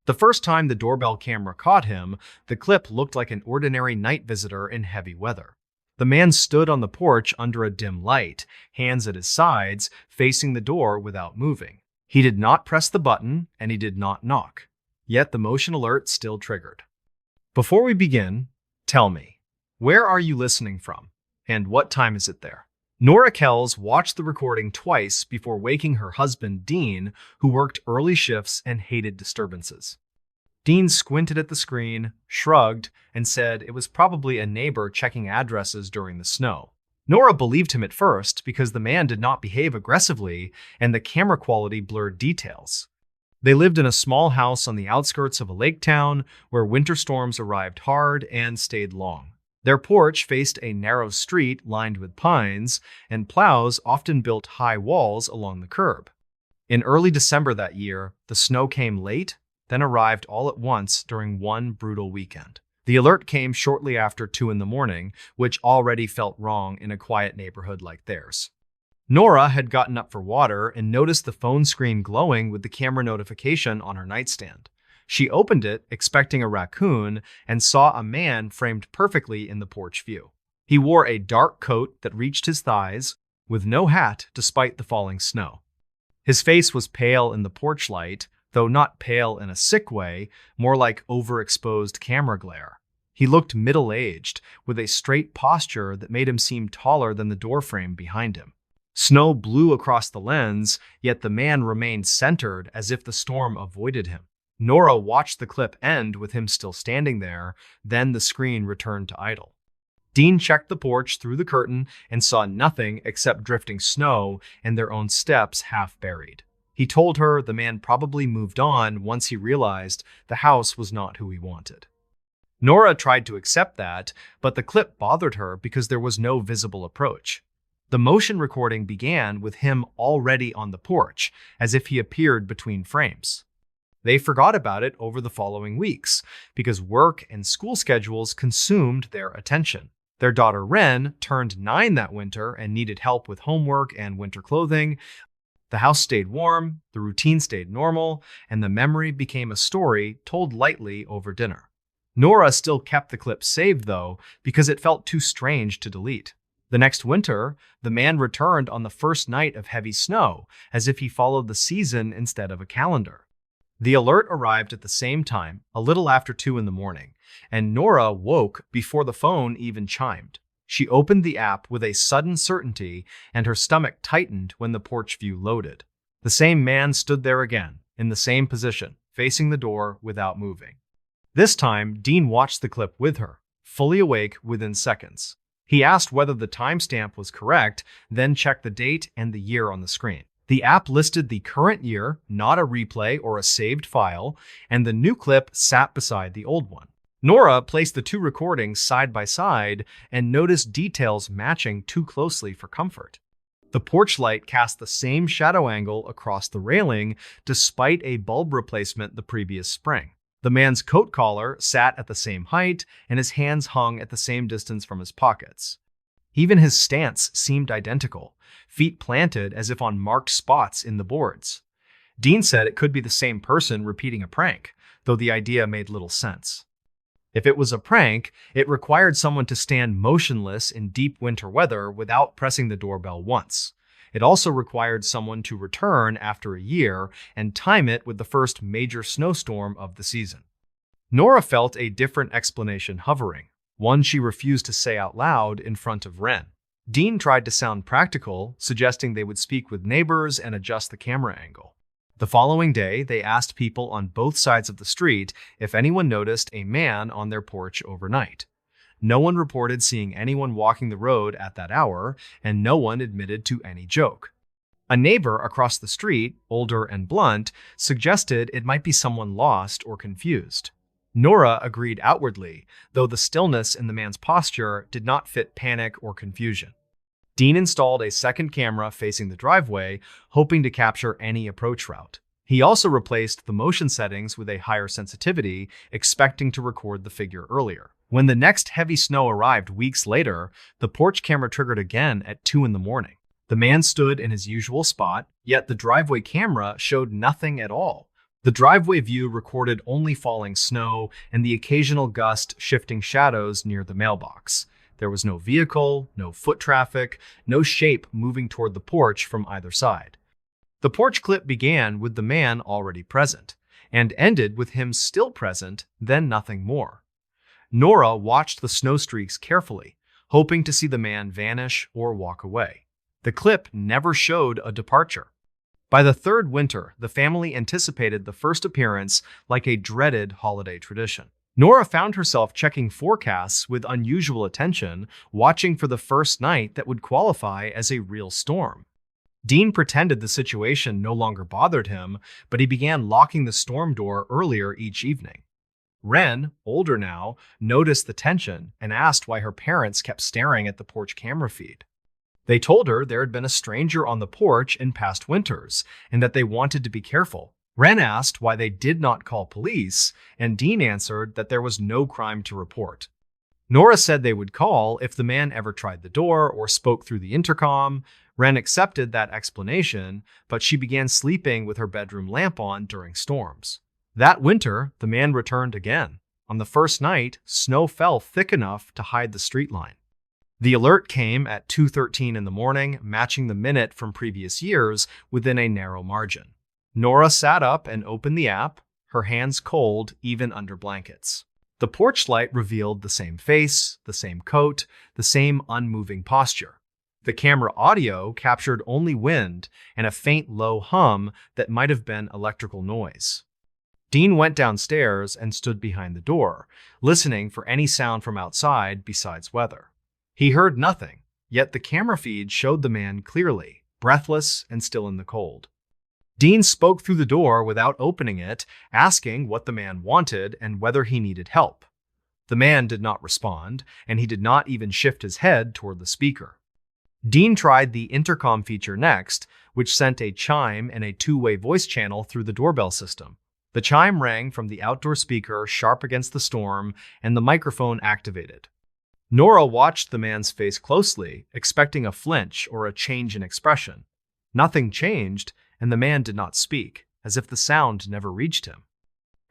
The first time the doorbell camera caught him, the clip looked like an ordinary night visitor in heavy weather. The man stood on the porch under a dim light, hands at his sides, facing the door without moving. He did not press the button, and he did not knock. Yet the motion alert still triggered. Before we begin, tell me, where are you listening from? And what time is it there? Nora Kells watched the recording twice before waking her husband, Dean, who worked early shifts and hated disturbances. Dean squinted at the screen, shrugged, and said it was probably a neighbor checking addresses during the snow. Nora believed him at first because the man did not behave aggressively and the camera quality blurred details. They lived in a small house on the outskirts of a lake town where winter storms arrived hard and stayed long. Their porch faced a narrow street lined with pines, and plows often built high walls along the curb. In early December that year, the snow came late, then arrived all at once during one brutal weekend. The alert came shortly after 2 in the morning, which already felt wrong in a quiet neighborhood like theirs. Nora had gotten up for water and noticed the phone screen glowing with the camera notification on her nightstand. She opened it, expecting a raccoon, and saw a man framed perfectly in the porch view. He wore a dark coat that reached his thighs, with no hat despite the falling snow. His face was pale in the porch light, though not pale in a sick way, more like overexposed camera glare. He looked middle-aged, with a straight posture that made him seem taller than the doorframe behind him. Snow blew across the lens, yet the man remained centered as if the storm avoided him. Nora watched the clip end with him still standing there, then the screen returned to idle. Dean checked the porch through the curtain and saw nothing except drifting snow and their own steps half buried. He told her the man probably moved on once he realized the house was not who he wanted. Nora tried to accept that, but the clip bothered her because there was no visible approach. The motion recording began with him already on the porch, as if he appeared between frames. They forgot about it over the following weeks because work and school schedules consumed their attention. Their daughter Ren turned 9 that winter and needed help with homework and winter clothing. The house stayed warm, the routine stayed normal, and the memory became a story told lightly over dinner. Nora still kept the clip saved, though, because it felt too strange to delete. The next winter, the man returned on the first night of heavy snow, as if he followed the season instead of a calendar. The alert arrived at the same time, a little after 2 in the morning, and Nora woke before the phone even chimed. She opened the app with a sudden certainty, and her stomach tightened when the porch view loaded. The same man stood there again, in the same position, facing the door without moving. This time, Dean watched the clip with her, fully awake within seconds. He asked whether the timestamp was correct, then checked the date and the year on the screen. The app listed the current year, not a replay or a saved file, and the new clip sat beside the old one. Nora placed the 2 recordings side by side and noticed details matching too closely for comfort. The porch light cast the same shadow angle across the railing despite a bulb replacement the previous spring. The man's coat collar sat at the same height, and his hands hung at the same distance from his pockets. Even his stance seemed identical, feet planted as if on marked spots in the boards. Dean said it could be the same person repeating a prank, though the idea made little sense. If it was a prank, it required someone to stand motionless in deep winter weather without pressing the doorbell once. It also required someone to return after a year and time it with the first major snowstorm of the season. Nora felt a different explanation hovering, one she refused to say out loud in front of Ren. Dean tried to sound practical, suggesting they would speak with neighbors and adjust the camera angle. The following day, they asked people on both sides of the street if anyone noticed a man on their porch overnight. No one reported seeing anyone walking the road at that hour, and no one admitted to any joke. A neighbor across the street, older and blunt, suggested it might be someone lost or confused. Nora agreed outwardly, though the stillness in the man's posture did not fit panic or confusion. Dean installed a second camera facing the driveway, hoping to capture any approach route. He also replaced the motion settings with a higher sensitivity, expecting to record the figure earlier. When the next heavy snow arrived weeks later, the porch camera triggered again at 2 in the morning. The man stood in his usual spot, yet the driveway camera showed nothing at all. The driveway view recorded only falling snow and the occasional gust shifting shadows near the mailbox. There was no vehicle, no foot traffic, no shape moving toward the porch from either side. The porch clip began with the man already present, and ended with him still present, then nothing more. Nora watched the snow streaks carefully, hoping to see the man vanish or walk away. The clip never showed a departure. By the third winter, the family anticipated the first appearance like a dreaded holiday tradition. Nora found herself checking forecasts with unusual attention, watching for the first night that would qualify as a real storm. Dean pretended the situation no longer bothered him, but he began locking the storm door earlier each evening. Wren, older now, noticed the tension and asked why her parents kept staring at the porch camera feed. They told her there had been a stranger on the porch in past winters and that they wanted to be careful. Wren asked why they did not call police, and Dean answered that there was no crime to report. Nora said they would call if the man ever tried the door or spoke through the intercom. Wren accepted that explanation, but she began sleeping with her bedroom lamp on during storms. That winter, the man returned again. On the first night, snow fell thick enough to hide the street line. The alert came at 2:13 in the morning, matching the minute from previous years within a narrow margin. Nora sat up and opened the app, her hands cold even under blankets. The porch light revealed the same face, the same coat, the same unmoving posture. The camera audio captured only wind and a faint low hum that might have been electrical noise. Dean went downstairs and stood behind the door, listening for any sound from outside besides weather. He heard nothing, yet the camera feed showed the man clearly, breathless and still in the cold. Dean spoke through the door without opening it, asking what the man wanted and whether he needed help. The man did not respond, and he did not even shift his head toward the speaker. Dean tried the intercom feature next, which sent a chime and a two-way voice channel through the doorbell system. The chime rang from the outdoor speaker sharp against the storm, and the microphone activated. Nora watched the man's face closely, expecting a flinch or a change in expression. Nothing changed, and the man did not speak, as if the sound never reached him.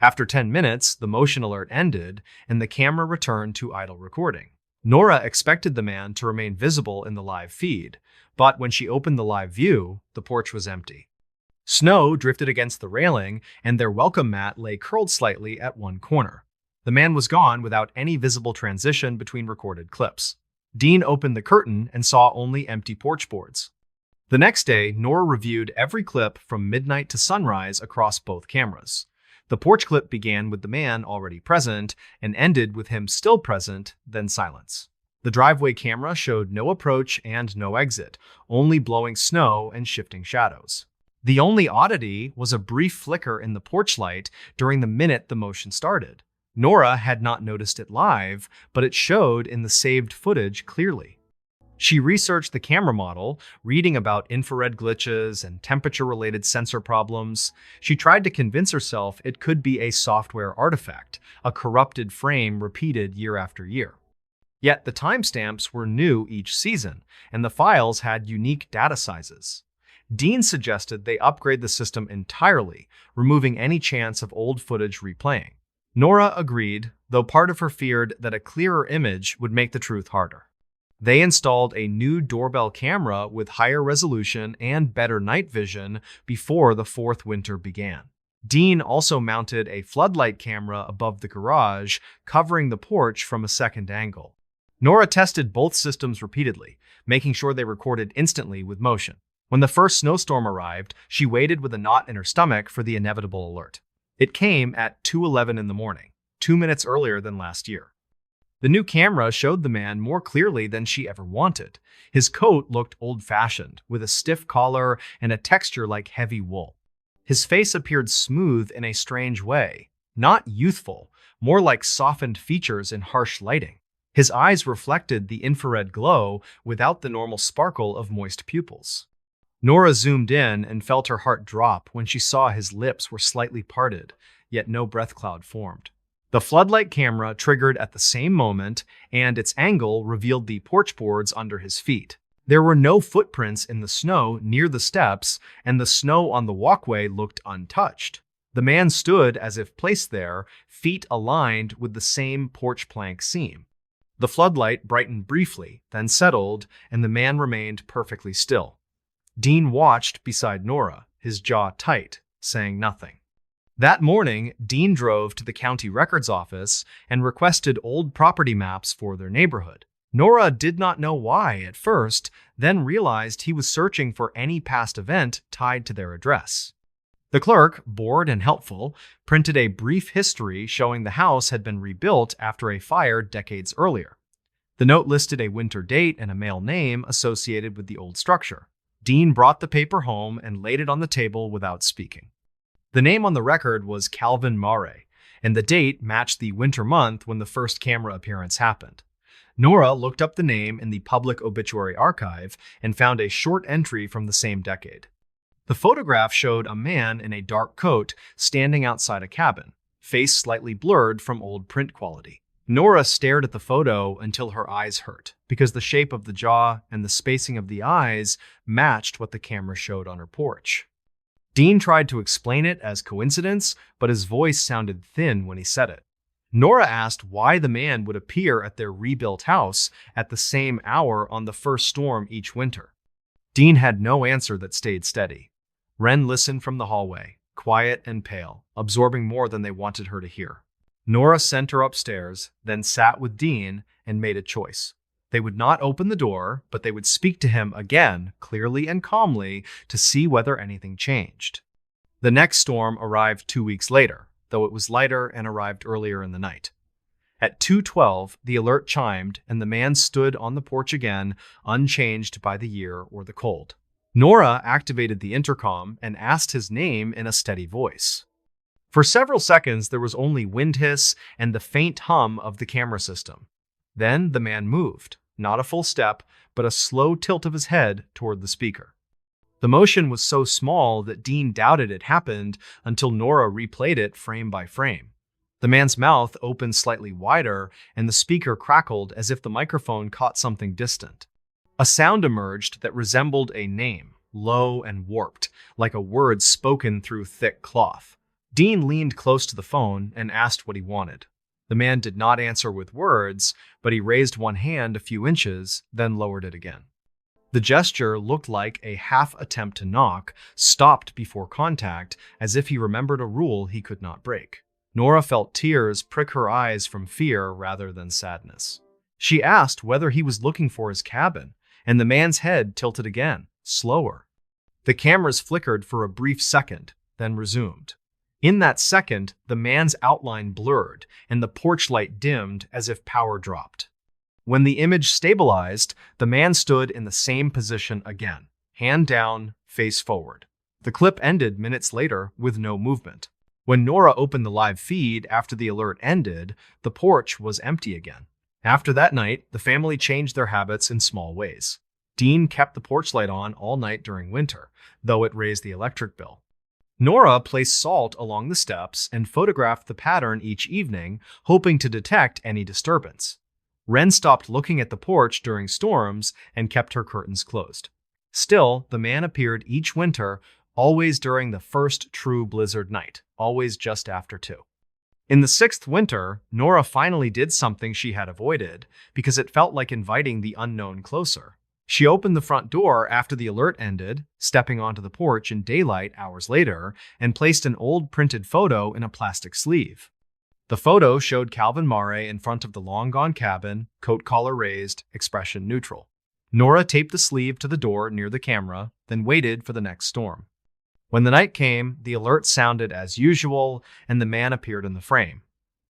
After 10 minutes, the motion alert ended, and the camera returned to idle recording. Nora expected the man to remain visible in the live feed, but when she opened the live view, the porch was empty. Snow drifted against the railing, and their welcome mat lay curled slightly at one corner. The man was gone without any visible transition between recorded clips. Dean opened the curtain and saw only empty porch boards. The next day, Nora reviewed every clip from midnight to sunrise across both cameras. The porch clip began with the man already present and ended with him still present, then silence. The driveway camera showed no approach and no exit, only blowing snow and shifting shadows. The only oddity was a brief flicker in the porch light during the minute the motion started. Nora had not noticed it live, but it showed in the saved footage clearly. She researched the camera model, reading about infrared glitches and temperature-related sensor problems. She tried to convince herself it could be a software artifact, a corrupted frame repeated year after year. Yet the timestamps were new each season, and the files had unique data sizes. Dean suggested they upgrade the system entirely, removing any chance of old footage replaying. Nora agreed, though part of her feared that a clearer image would make the truth harder. They installed a new doorbell camera with higher resolution and better night vision before the fourth winter began. Dean also mounted a floodlight camera above the garage, covering the porch from a second angle. Nora tested both systems repeatedly, making sure they recorded instantly with motion. When the first snowstorm arrived, she waited with a knot in her stomach for the inevitable alert. It came at 2:11 in the morning, 2 minutes earlier than last year. The new camera showed the man more clearly than she ever wanted. His coat looked old-fashioned, with a stiff collar and a texture like heavy wool. His face appeared smooth in a strange way, not youthful, more like softened features in harsh lighting. His eyes reflected the infrared glow without the normal sparkle of moist pupils. Nora zoomed in and felt her heart drop when she saw his lips were slightly parted, yet no breath cloud formed. The floodlight camera triggered at the same moment, and its angle revealed the porch boards under his feet. There were no footprints in the snow near the steps, and the snow on the walkway looked untouched. The man stood as if placed there, feet aligned with the same porch plank seam. The floodlight brightened briefly, then settled, and the man remained perfectly still. Dean watched beside Nora, his jaw tight, saying nothing. That morning, Dean drove to the county records office and requested old property maps for their neighborhood. Nora did not know why at first, then realized he was searching for any past event tied to their address. The clerk, bored and helpful, printed a brief history showing the house had been rebuilt after a fire decades earlier. The note listed a winter date and a male name associated with the old structure. Dean brought the paper home and laid it on the table without speaking. The name on the record was Calvin Mare, and the date matched the winter month when the first camera appearance happened. Nora looked up the name in the public obituary archive and found a short entry from the same decade. The photograph showed a man in a dark coat standing outside a cabin, face slightly blurred from old print quality. Nora stared at the photo until her eyes hurt, because the shape of the jaw and the spacing of the eyes matched what the camera showed on her porch. Dean tried to explain it as coincidence, but his voice sounded thin when he said it. Nora asked why the man would appear at their rebuilt house at the same hour on the first storm each winter. Dean had no answer that stayed steady. Wren listened from the hallway, quiet and pale, absorbing more than they wanted her to hear. Nora sent her upstairs, then sat with Dean and made a choice. They would not open the door, but they would speak to him again, clearly and calmly, to see whether anything changed. The next storm arrived 2 weeks later, though it was lighter and arrived earlier in the night. At 2:12, the alert chimed, and the man stood on the porch again, unchanged by the year or the cold. Nora activated the intercom and asked his name in a steady voice. For several seconds, there was only wind hiss and the faint hum of the camera system. Then the man moved, not a full step, but a slow tilt of his head toward the speaker. The motion was so small that Dean doubted it happened until Nora replayed it frame by frame. The man's mouth opened slightly wider, and the speaker crackled as if the microphone caught something distant. A sound emerged that resembled a name, low and warped, like a word spoken through thick cloth. Dean leaned close to the phone and asked what he wanted. The man did not answer with words, but he raised one hand a few inches, then lowered it again. The gesture looked like a half attempt to knock, stopped before contact, as if he remembered a rule he could not break. Nora felt tears prick her eyes from fear rather than sadness. She asked whether he was looking for his cabin, and the man's head tilted again, slower. The cameras flickered for a brief second, then resumed. In that second, the man's outline blurred, and the porch light dimmed as if power dropped. When the image stabilized, the man stood in the same position again, hand down, face forward. The clip ended minutes later with no movement. When Nora opened the live feed after the alert ended, the porch was empty again. After that night, the family changed their habits in small ways. Dean kept the porch light on all night during winter, though it raised the electric bill. Nora placed salt along the steps and photographed the pattern each evening, hoping to detect any disturbance. Wren stopped looking at the porch during storms and kept her curtains closed. Still, the man appeared each winter, always during the first true blizzard night, always just after 2. In the 6th winter, Nora finally did something she had avoided because it felt like inviting the unknown closer. She opened the front door after the alert ended, stepping onto the porch in daylight hours later, and placed an old printed photo in a plastic sleeve. The photo showed Calvin Mare in front of the long-gone cabin, coat collar raised, expression neutral. Nora taped the sleeve to the door near the camera, then waited for the next storm. When the night came, the alert sounded as usual, and the man appeared in the frame.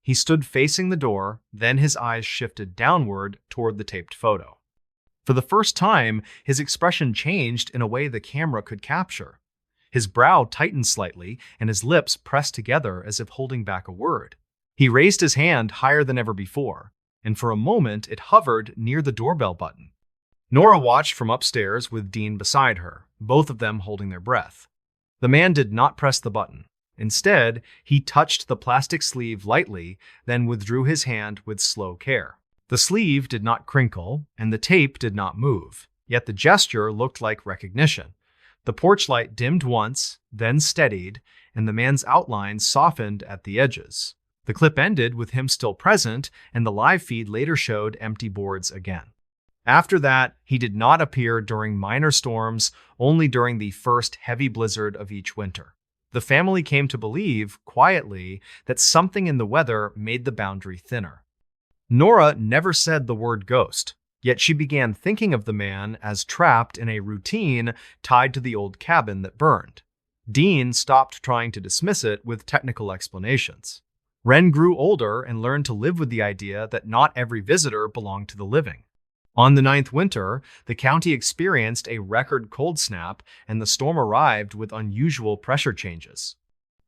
He stood facing the door, then his eyes shifted downward toward the taped photo. For the first time, his expression changed in a way the camera could capture. His brow tightened slightly, and his lips pressed together as if holding back a word. He raised his hand higher than ever before, and for a moment it hovered near the doorbell button. Nora watched from upstairs with Dean beside her, both of them holding their breath. The man did not press the button. Instead, he touched the plastic sleeve lightly, then withdrew his hand with slow care. The sleeve did not crinkle, and the tape did not move, yet the gesture looked like recognition. The porch light dimmed once, then steadied, and the man's outline softened at the edges. The clip ended with him still present, and the live feed later showed empty boards again. After that, he did not appear during minor storms, only during the first heavy blizzard of each winter. The family came to believe, quietly, that something in the weather made the boundary thinner. Nora never said the word ghost, yet she began thinking of the man as trapped in a routine tied to the old cabin that burned. Dean stopped trying to dismiss it with technical explanations. Wren grew older and learned to live with the idea that not every visitor belonged to the living. On the 9th winter, the county experienced a record cold snap, and the storm arrived with unusual pressure changes.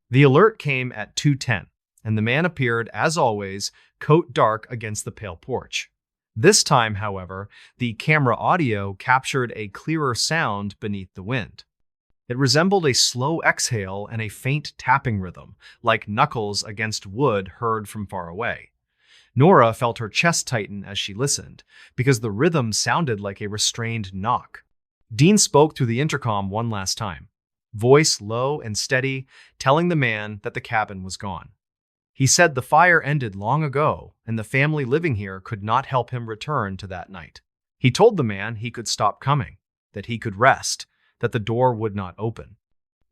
The alert came at 2:10, and the man appeared, as always, coat dark against the pale porch. This time, however, the camera audio captured a clearer sound beneath the wind. It resembled a slow exhale and a faint tapping rhythm, like knuckles against wood heard from far away. Nora felt her chest tighten as she listened, because the rhythm sounded like a restrained knock. Dean spoke through the intercom one last time, voice low and steady, telling the man that the cabin was gone. He said the fire ended long ago, and the family living here could not help him return to that night. He told the man he could stop coming, that he could rest, that the door would not open.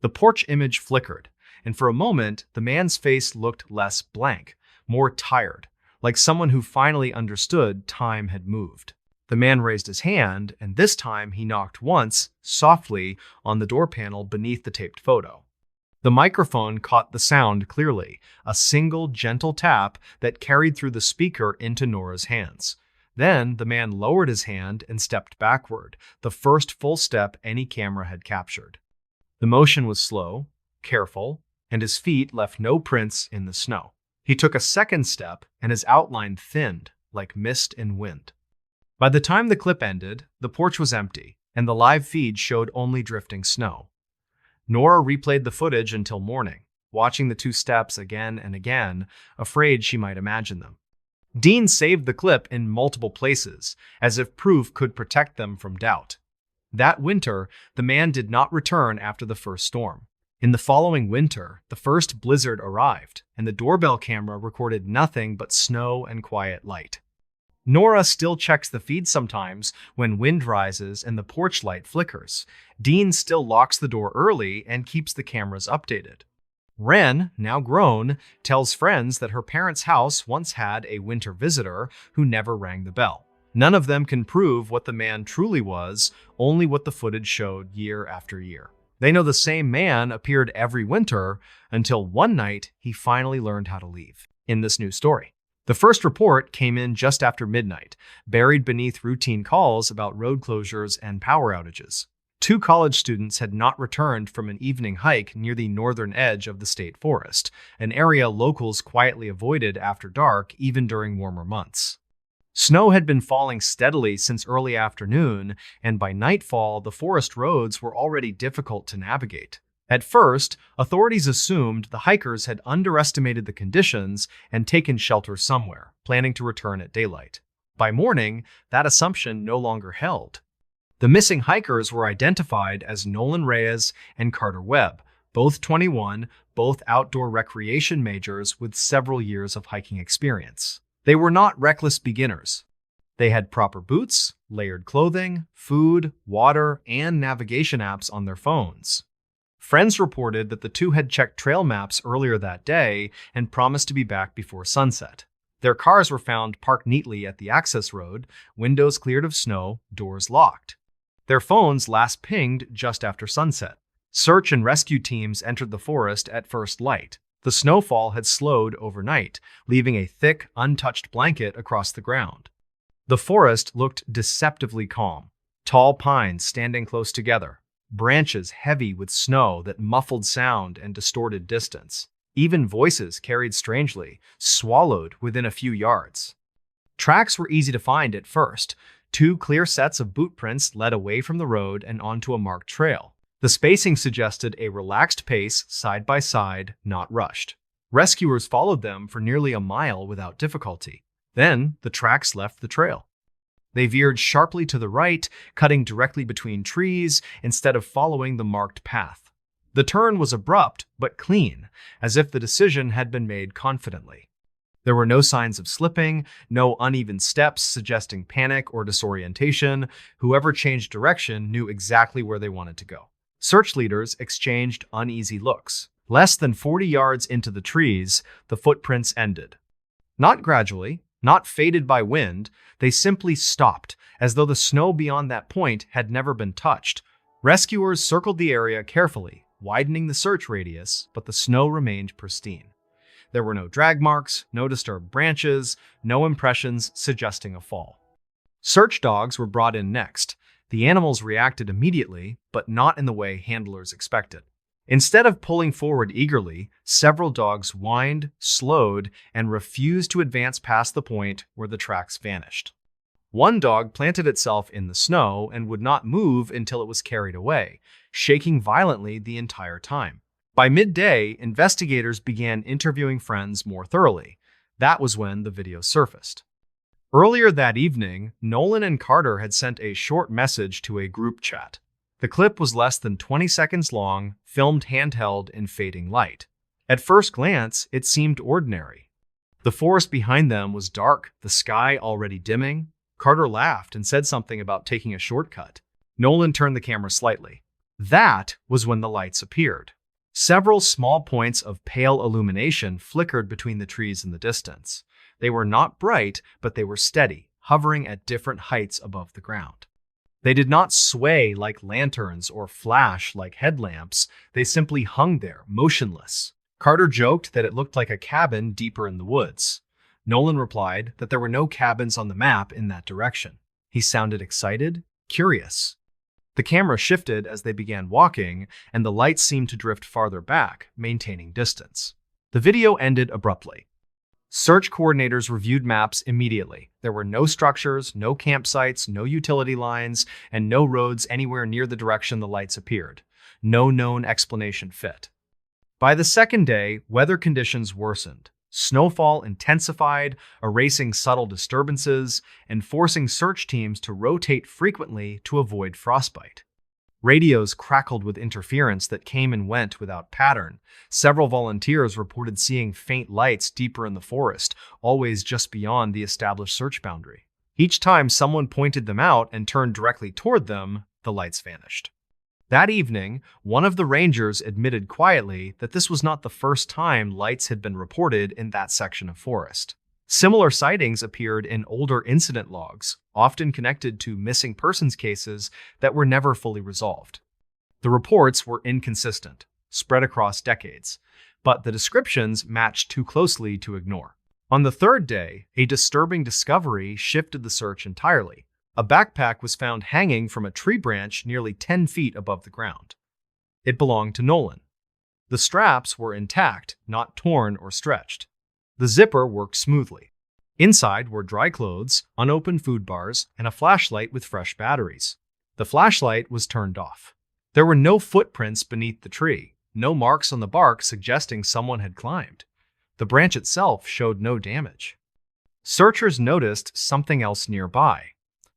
The porch image flickered, and for a moment, the man's face looked less blank, more tired, like someone who finally understood time had moved. The man raised his hand, and this time he knocked once, softly, on the door panel beneath the taped photo. The microphone caught the sound clearly, a single gentle tap that carried through the speaker into Nora's hands. Then the man lowered his hand and stepped backward, the first full step any camera had captured. The motion was slow, careful, and his feet left no prints in the snow. He took a second step, and his outline thinned, like mist in wind. By the time the clip ended, the porch was empty, and the live feed showed only drifting snow. Nora replayed the footage until morning, watching the two steps again and again, afraid she might imagine them. Dean saved the clip in multiple places, as if proof could protect them from doubt. That winter, the man did not return after the first storm. In the following winter, the first blizzard arrived, and the doorbell camera recorded nothing but snow and quiet light. Nora still checks the feed sometimes when wind rises and the porch light flickers. Dean still locks the door early and keeps the cameras updated. Wren, now grown, tells friends that her parents' house once had a winter visitor who never rang the bell. None of them can prove what the man truly was, only what the footage showed year after year. They know the same man appeared every winter until one night he finally learned how to leave. In this new story, the first report came in just after midnight, buried beneath routine calls about road closures and power outages. 2 college students had not returned from an evening hike near the northern edge of the state forest, an area locals quietly avoided after dark even during warmer months. Snow had been falling steadily since early afternoon, and by nightfall, the forest roads were already difficult to navigate. At first, authorities assumed the hikers had underestimated the conditions and taken shelter somewhere, planning to return at daylight. By morning, that assumption no longer held. The missing hikers were identified as Nolan Reyes and Carter Webb, both 21, both outdoor recreation majors with several years of hiking experience. They were not reckless beginners. They had proper boots, layered clothing, food, water, and navigation apps on their phones. Friends reported that the two had checked trail maps earlier that day and promised to be back before sunset. Their cars were found parked neatly at the access road, windows cleared of snow, doors locked. Their phones last pinged just after sunset. Search and rescue teams entered the forest at first light. The snowfall had slowed overnight, leaving a thick, untouched blanket across the ground. The forest looked deceptively calm. Tall pines standing close together, branches heavy with snow that muffled sound and distorted distance. Even voices carried strangely, swallowed within a few yards. Tracks were easy to find at first. 2 clear sets of boot prints led away from the road and onto a marked trail. The spacing suggested a relaxed pace, side by side, not rushed. Rescuers followed them for nearly a mile without difficulty. Then, the tracks left the trail. They veered sharply to the right, cutting directly between trees instead of following the marked path. The turn was abrupt but clean, as if the decision had been made confidently. There were no signs of slipping, no uneven steps suggesting panic or disorientation. Whoever changed direction knew exactly where they wanted to go. Search leaders exchanged uneasy looks. Less than 40 yards into the trees, the footprints ended. Not gradually, not faded by wind, they simply stopped, as though the snow beyond that point had never been touched. Rescuers circled the area carefully, widening the search radius, but the snow remained pristine. There were no drag marks, no disturbed branches, no impressions suggesting a fall. Search dogs were brought in next. The animals reacted immediately, but not in the way handlers expected. Instead of pulling forward eagerly, several dogs whined, slowed, and refused to advance past the point where the tracks vanished. One dog planted itself in the snow and would not move until it was carried away, shaking violently the entire time. By midday, investigators began interviewing friends more thoroughly. That was when the video surfaced. Earlier that evening, Nolan and Carter had sent a short message to a group chat. The clip was less than 20 seconds long, filmed handheld in fading light. At first glance, it seemed ordinary. The forest behind them was dark, the sky already dimming. Carter laughed and said something about taking a shortcut. Nolan turned the camera slightly. That was when the lights appeared. Several small points of pale illumination flickered between the trees in the distance. They were not bright, but they were steady, hovering at different heights above the ground. They did not sway like lanterns or flash like headlamps. They simply hung there, motionless. Carter joked that it looked like a cabin deeper in the woods. Nolan replied that there were no cabins on the map in that direction. He sounded excited, curious. The camera shifted as they began walking, and the lights seemed to drift farther back, maintaining distance. The video ended abruptly. Search coordinators reviewed maps immediately. There were no structures, no campsites, no utility lines, and no roads anywhere near the direction the lights appeared. No known explanation fit. By the second day, weather conditions worsened. Snowfall intensified, erasing subtle disturbances and forcing search teams to rotate frequently to avoid frostbite. Radios crackled with interference that came and went without pattern. Several volunteers reported seeing faint lights deeper in the forest, always just beyond the established search boundary. Each time someone pointed them out and turned directly toward them, the lights vanished. That evening, one of the rangers admitted quietly that this was not the first time lights had been reported in that section of forest. Similar sightings appeared in older incident logs, often connected to missing persons cases that were never fully resolved. The reports were inconsistent, spread across decades, but the descriptions matched too closely to ignore. On the third day, a disturbing discovery shifted the search entirely. A backpack was found hanging from a tree branch nearly 10 feet above the ground. It belonged to Nolan. The straps were intact, not torn or stretched. The zipper worked smoothly. Inside were dry clothes, unopened food bars, and a flashlight with fresh batteries. The flashlight was turned off. There were no footprints beneath the tree, no marks on the bark suggesting someone had climbed. The branch itself showed no damage. Searchers noticed something else nearby.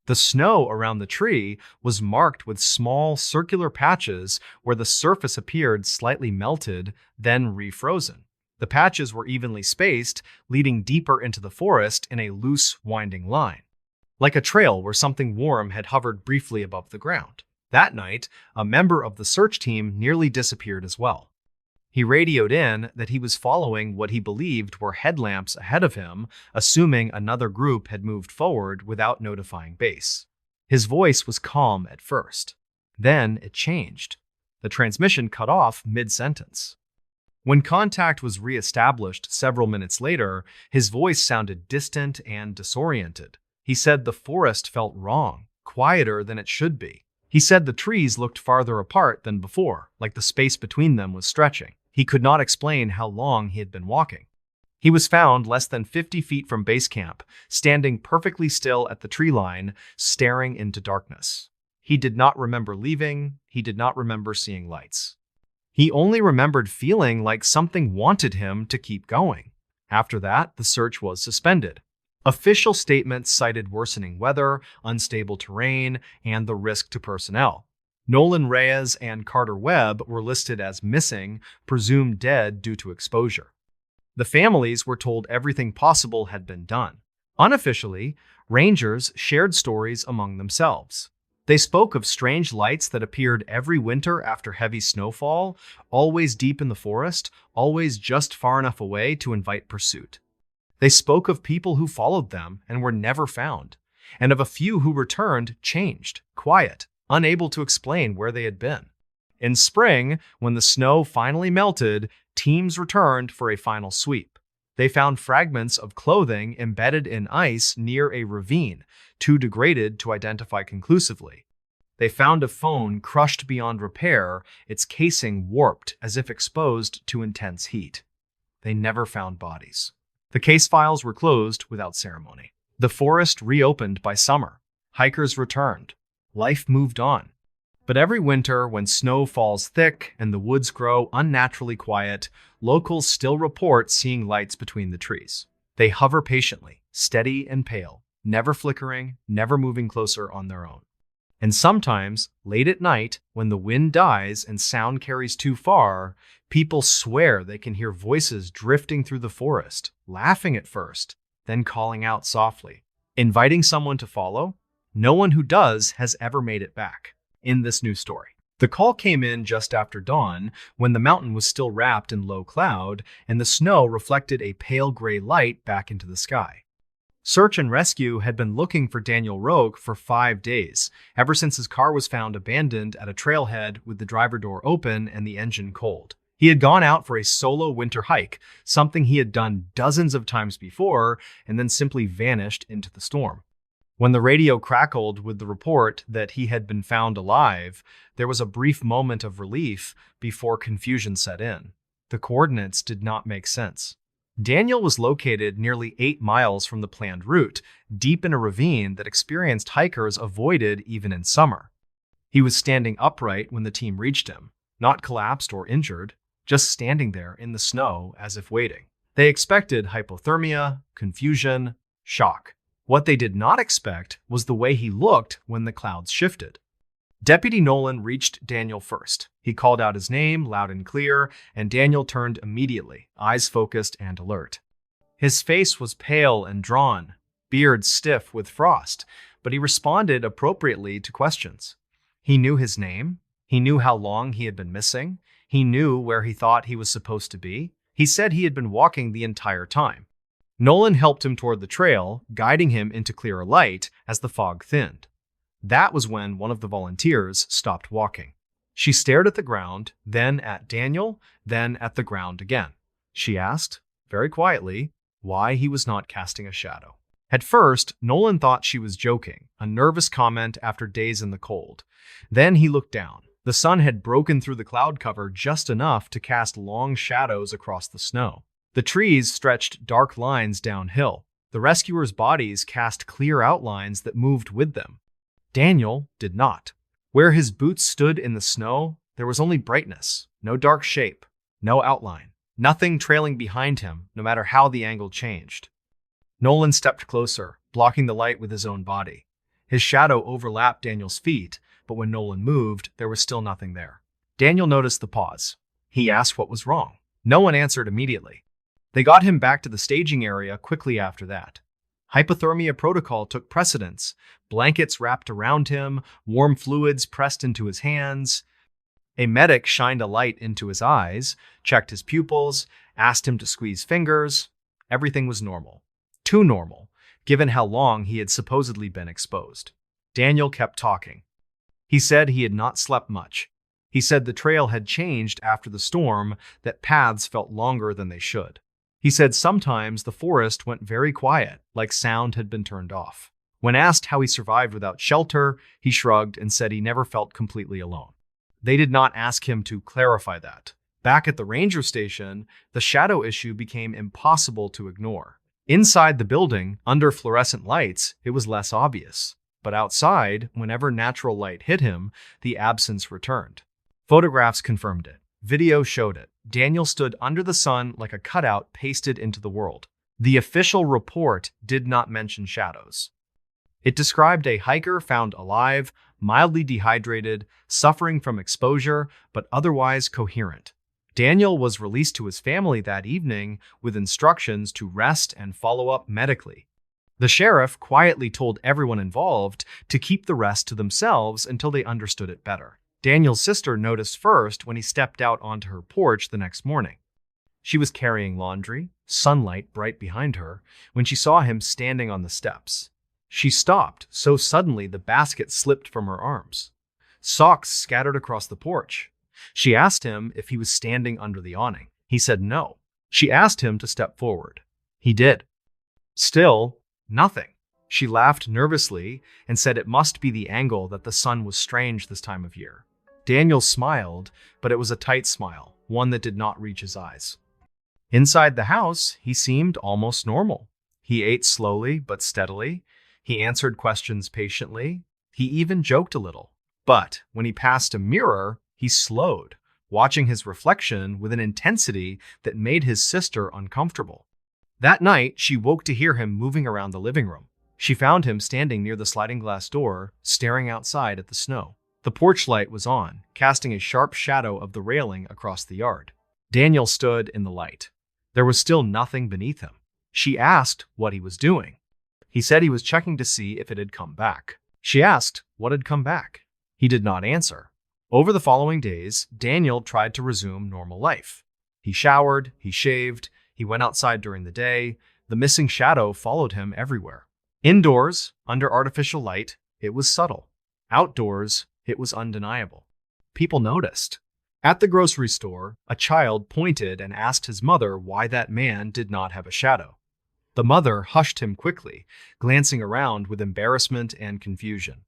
The snow around the tree was marked with small circular patches where the surface appeared slightly melted, then refrozen. The patches were evenly spaced, leading deeper into the forest in a loose, winding line, like a trail where something warm had hovered briefly above the ground. That night, a member of the search team nearly disappeared as well. He radioed in that he was following what he believed were headlamps ahead of him, assuming another group had moved forward without notifying base. His voice was calm at first. Then it changed. The transmission cut off mid-sentence. When contact was re-established several minutes later, his voice sounded distant and disoriented. He said the forest felt wrong, quieter than it should be. He said the trees looked farther apart than before, like the space between them was stretching. He could not explain how long he had been walking. He was found less than 50 feet from base camp, standing perfectly still at the tree line, staring into darkness. He did not remember leaving. He did not remember seeing lights. He only remembered feeling like something wanted him to keep going. After that, the search was suspended. Official statements cited worsening weather, unstable terrain, and the risk to personnel. Nolan Reyes and Carter Webb were listed as missing, presumed dead due to exposure. The families were told everything possible had been done. Unofficially, rangers shared stories among themselves. They spoke of strange lights that appeared every winter after heavy snowfall, always deep in the forest, always just far enough away to invite pursuit. They spoke of people who followed them and were never found, and of a few who returned changed, quiet, unable to explain where they had been. In spring, when the snow finally melted, teams returned for a final sweep. They found fragments of clothing embedded in ice near a ravine, too degraded to identify conclusively. They found a phone crushed beyond repair, its casing warped as if exposed to intense heat. They never found bodies. The case files were closed without ceremony. The forest reopened by summer. Hikers returned. Life moved on. But every winter, when snow falls thick and the woods grow unnaturally quiet, locals still report seeing lights between the trees. They hover patiently, steady and pale, never flickering, never moving closer on their own. And sometimes, late at night, when the wind dies and sound carries too far, people swear they can hear voices drifting through the forest, laughing at first, then calling out softly, inviting someone to follow. No one who does has ever made it back. In this new story, the call came in just after dawn, when the mountain was still wrapped in low cloud and the snow reflected a pale gray light back into the sky. Search and rescue had been looking for Daniel Roque for 5 days, ever since his car was found abandoned at a trailhead with the driver door open and the engine cold. He had gone out for a solo winter hike, something he had done dozens of times before, and then simply vanished into the storm. When the radio crackled with the report that he had been found alive, there was a brief moment of relief before confusion set in. The coordinates did not make sense. Daniel was located nearly 8 miles from the planned route, deep in a ravine that experienced hikers avoided even in summer. He was standing upright when the team reached him, not collapsed or injured, just standing there in the snow as if waiting. They expected hypothermia, confusion, shock. What they did not expect was the way he looked when the clouds shifted. Deputy Nolan reached Daniel first. He called out his name loud and clear, and Daniel turned immediately, eyes focused and alert. His face was pale and drawn, beard stiff with frost, but he responded appropriately to questions. He knew his name. He knew how long he had been missing. He knew where he thought he was supposed to be. He said he had been walking the entire time. Nolan helped him toward the trail, guiding him into clearer light as the fog thinned. That was when one of the volunteers stopped walking. She stared at the ground, then at Daniel, then at the ground again. She asked, very quietly, why he was not casting a shadow. At first, Nolan thought she was joking, a nervous comment after days in the cold. Then he looked down. The sun had broken through the cloud cover just enough to cast long shadows across the snow. The trees stretched dark lines downhill. The rescuers' bodies cast clear outlines that moved with them. Daniel did not. Where his boots stood in the snow, there was only brightness, no dark shape, no outline, nothing trailing behind him, no matter how the angle changed. Nolan stepped closer, blocking the light with his own body. His shadow overlapped Daniel's feet, but when Nolan moved, there was still nothing there. Daniel noticed the pause. He asked what was wrong. No one answered immediately. They got him back to the staging area quickly after that. Hypothermia protocol took precedence. Blankets wrapped around him, warm fluids pressed into his hands. A medic shined a light into his eyes, checked his pupils, asked him to squeeze fingers. Everything was normal. Too normal, given how long he had supposedly been exposed. Daniel kept talking. He said he had not slept much. He said the trail had changed after the storm, that paths felt longer than they should. He said sometimes the forest went very quiet, like sound had been turned off. When asked how he survived without shelter, he shrugged and said he never felt completely alone. They did not ask him to clarify that. Back at the ranger station, the shadow issue became impossible to ignore. Inside the building, under fluorescent lights, it was less obvious. But outside, whenever natural light hit him, the absence returned. Photographs confirmed it. Video showed it. Daniel stood under the sun like a cutout pasted into the world. The official report did not mention shadows. It described a hiker found alive, mildly dehydrated, suffering from exposure, but otherwise coherent. Daniel was released to his family that evening with instructions to rest and follow up medically. The sheriff quietly told everyone involved to keep the rest to themselves until they understood it better. Daniel's sister noticed first when he stepped out onto her porch the next morning. She was carrying laundry, sunlight bright behind her, when she saw him standing on the steps. She stopped so suddenly the basket slipped from her arms. Socks scattered across the porch. She asked him if he was standing under the awning. He said no. She asked him to step forward. He did. Still, nothing. She laughed nervously and said it must be the angle, that the sun was strange this time of year. Daniel smiled, but it was a tight smile, one that did not reach his eyes. Inside the house, he seemed almost normal. He ate slowly but steadily. He answered questions patiently. He even joked a little. But when he passed a mirror, he slowed, watching his reflection with an intensity that made his sister uncomfortable. That night, she woke to hear him moving around the living room. She found him standing near the sliding glass door, staring outside at the snow. The porch light was on, casting a sharp shadow of the railing across the yard. Daniel stood in the light. There was still nothing beneath him. She asked what he was doing. He said he was checking to see if it had come back. She asked what had come back. He did not answer. Over the following days, Daniel tried to resume normal life. He showered, he shaved, he went outside during the day. The missing shadow followed him everywhere. Indoors, under artificial light, it was subtle. Outdoors, it was undeniable. People noticed. At the grocery store, a child pointed and asked his mother why that man did not have a shadow. The mother hushed him quickly, glancing around with embarrassment and confusion.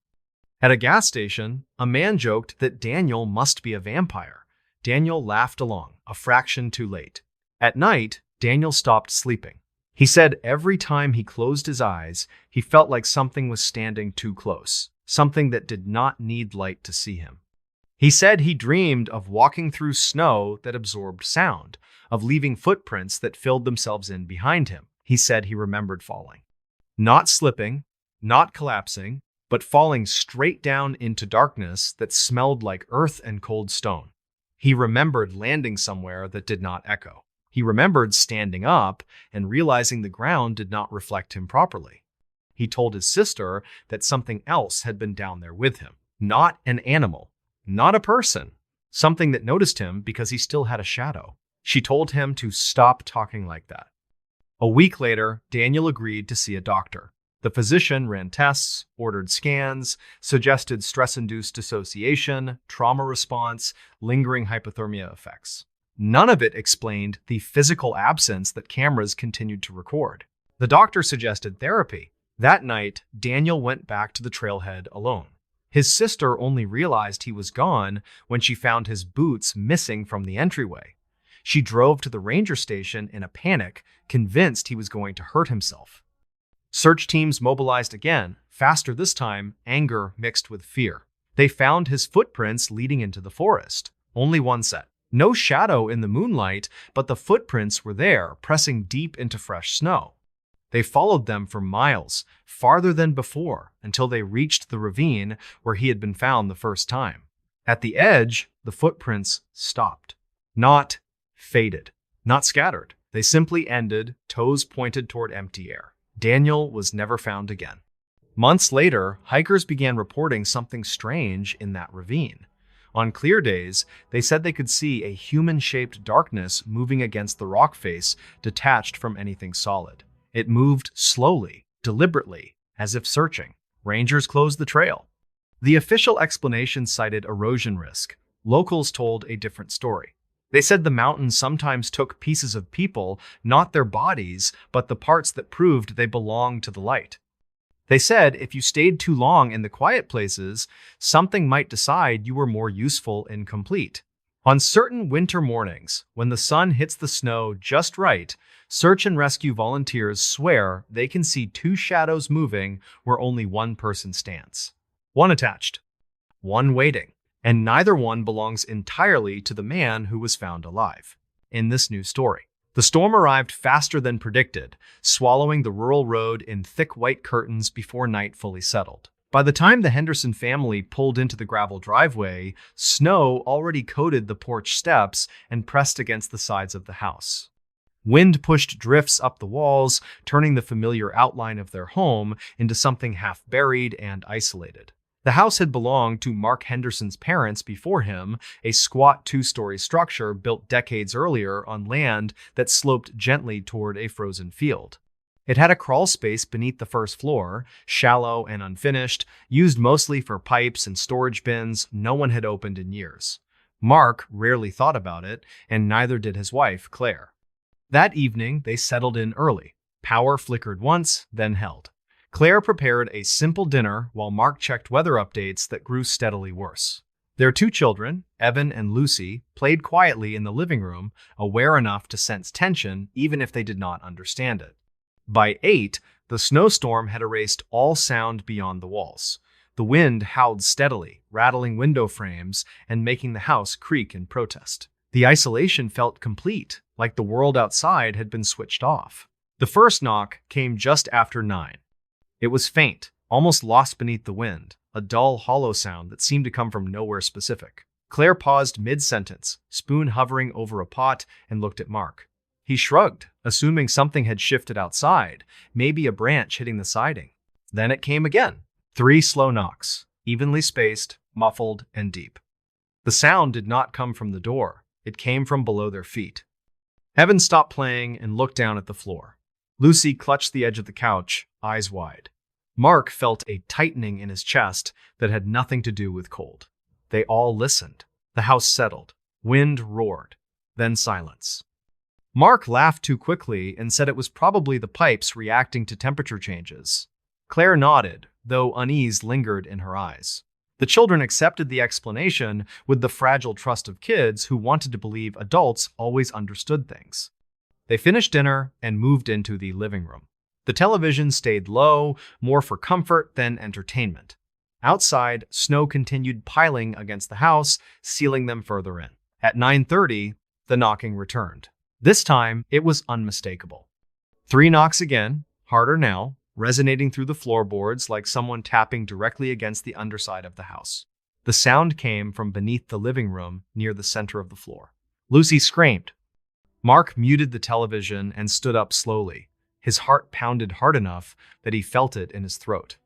At a gas station, a man joked that Daniel must be a vampire. Daniel laughed along, a fraction too late. At night, Daniel stopped sleeping. He said every time he closed his eyes, he felt like something was standing too close, something that did not need light to see him. He said he dreamed of walking through snow that absorbed sound, of leaving footprints that filled themselves in behind him. He said he remembered falling. Not slipping, not collapsing, but falling straight down into darkness that smelled like earth and cold stone. He remembered landing somewhere that did not echo. He remembered standing up and realizing the ground did not reflect him properly. He told his sister that something else had been down there with him. Not an animal, not a person, something that noticed him because he still had a shadow. She told him to stop talking like that. A week later, Daniel agreed to see a doctor. The physician ran tests, ordered scans, suggested stress-induced dissociation, trauma response, lingering hypothermia effects. None of it explained the physical absence that cameras continued to record. The doctor suggested therapy. That night, Daniel went back to the trailhead alone. His sister only realized he was gone when she found his boots missing from the entryway. She drove to the ranger station in a panic, convinced he was going to hurt himself. Search teams mobilized again, faster this time, anger mixed with fear. They found his footprints leading into the forest. Only one set. No shadow in the moonlight, but the footprints were there, pressing deep into fresh snow. They followed them for miles, farther than before, until they reached the ravine where he had been found the first time. At the edge, the footprints stopped. Not faded, not scattered. They simply ended, toes pointed toward empty air. Daniel was never found again. Months later, hikers began reporting something strange in that ravine. On clear days, they said they could see a human-shaped darkness moving against the rock face, detached from anything solid. It moved slowly, deliberately, as if searching. Rangers closed the trail. The official explanation cited erosion risk. Locals told a different story. They said the mountain sometimes took pieces of people, not their bodies, but the parts that proved they belonged to the light. They said if you stayed too long in the quiet places, something might decide you were more useful and complete. On certain winter mornings, when the sun hits the snow just right, search and rescue volunteers swear they can see two shadows moving where only one person stands. One attached, one waiting, and neither one belongs entirely to the man who was found alive. In this new story, The storm arrived faster than predicted, swallowing the rural road in thick white curtains before night fully settled. By the time the Henderson family pulled into the gravel driveway, snow already coated the porch steps and pressed against the sides of the house. Wind pushed drifts up the walls, turning the familiar outline of their home into something half buried and isolated. The house had belonged to Mark Henderson's parents before him, a squat two-story structure built decades earlier on land that sloped gently toward a frozen field. It had a crawl space beneath the first floor, shallow and unfinished, used mostly for pipes and storage bins no one had opened in years. Mark rarely thought about it, and neither did his wife, Claire. That evening, they settled in early. Power flickered once, then held. Claire prepared a simple dinner while Mark checked weather updates that grew steadily worse. Their two children, Evan and Lucy, played quietly in the living room, aware enough to sense tension even if they did not understand it. By 8, the snowstorm had erased all sound beyond the walls. The wind howled steadily, rattling window frames and making the house creak in protest. The isolation felt complete, like the world outside had been switched off. The first knock came just after 9. It was faint, almost lost beneath the wind, a dull, hollow sound that seemed to come from nowhere specific. Claire paused mid-sentence, spoon hovering over a pot, and looked at Mark. He shrugged, assuming something had shifted outside, maybe a branch hitting the siding. Then it came again. 3 slow knocks, evenly spaced, muffled, and deep. The sound did not come from the door. It came from below their feet. Evan stopped playing and looked down at the floor. Lucy clutched the edge of the couch, eyes wide. Mark felt a tightening in his chest that had nothing to do with cold. They all listened. The house settled. Wind roared. Then silence. Mark laughed too quickly and said it was probably the pipes reacting to temperature changes. Claire nodded, though unease lingered in her eyes. The children accepted the explanation with the fragile trust of kids who wanted to believe adults always understood things. They finished dinner and moved into the living room. The television stayed low, more for comfort than entertainment. Outside, snow continued piling against the house, sealing them further in. At 9:30, the knocking returned. This time, it was unmistakable. 3 knocks again, harder now, resonating through the floorboards like someone tapping directly against the underside of the house. The sound came from beneath the living room near the center of the floor. Lucy screamed. Mark muted the television and stood up slowly. His heart pounded hard enough that he felt it in his throat.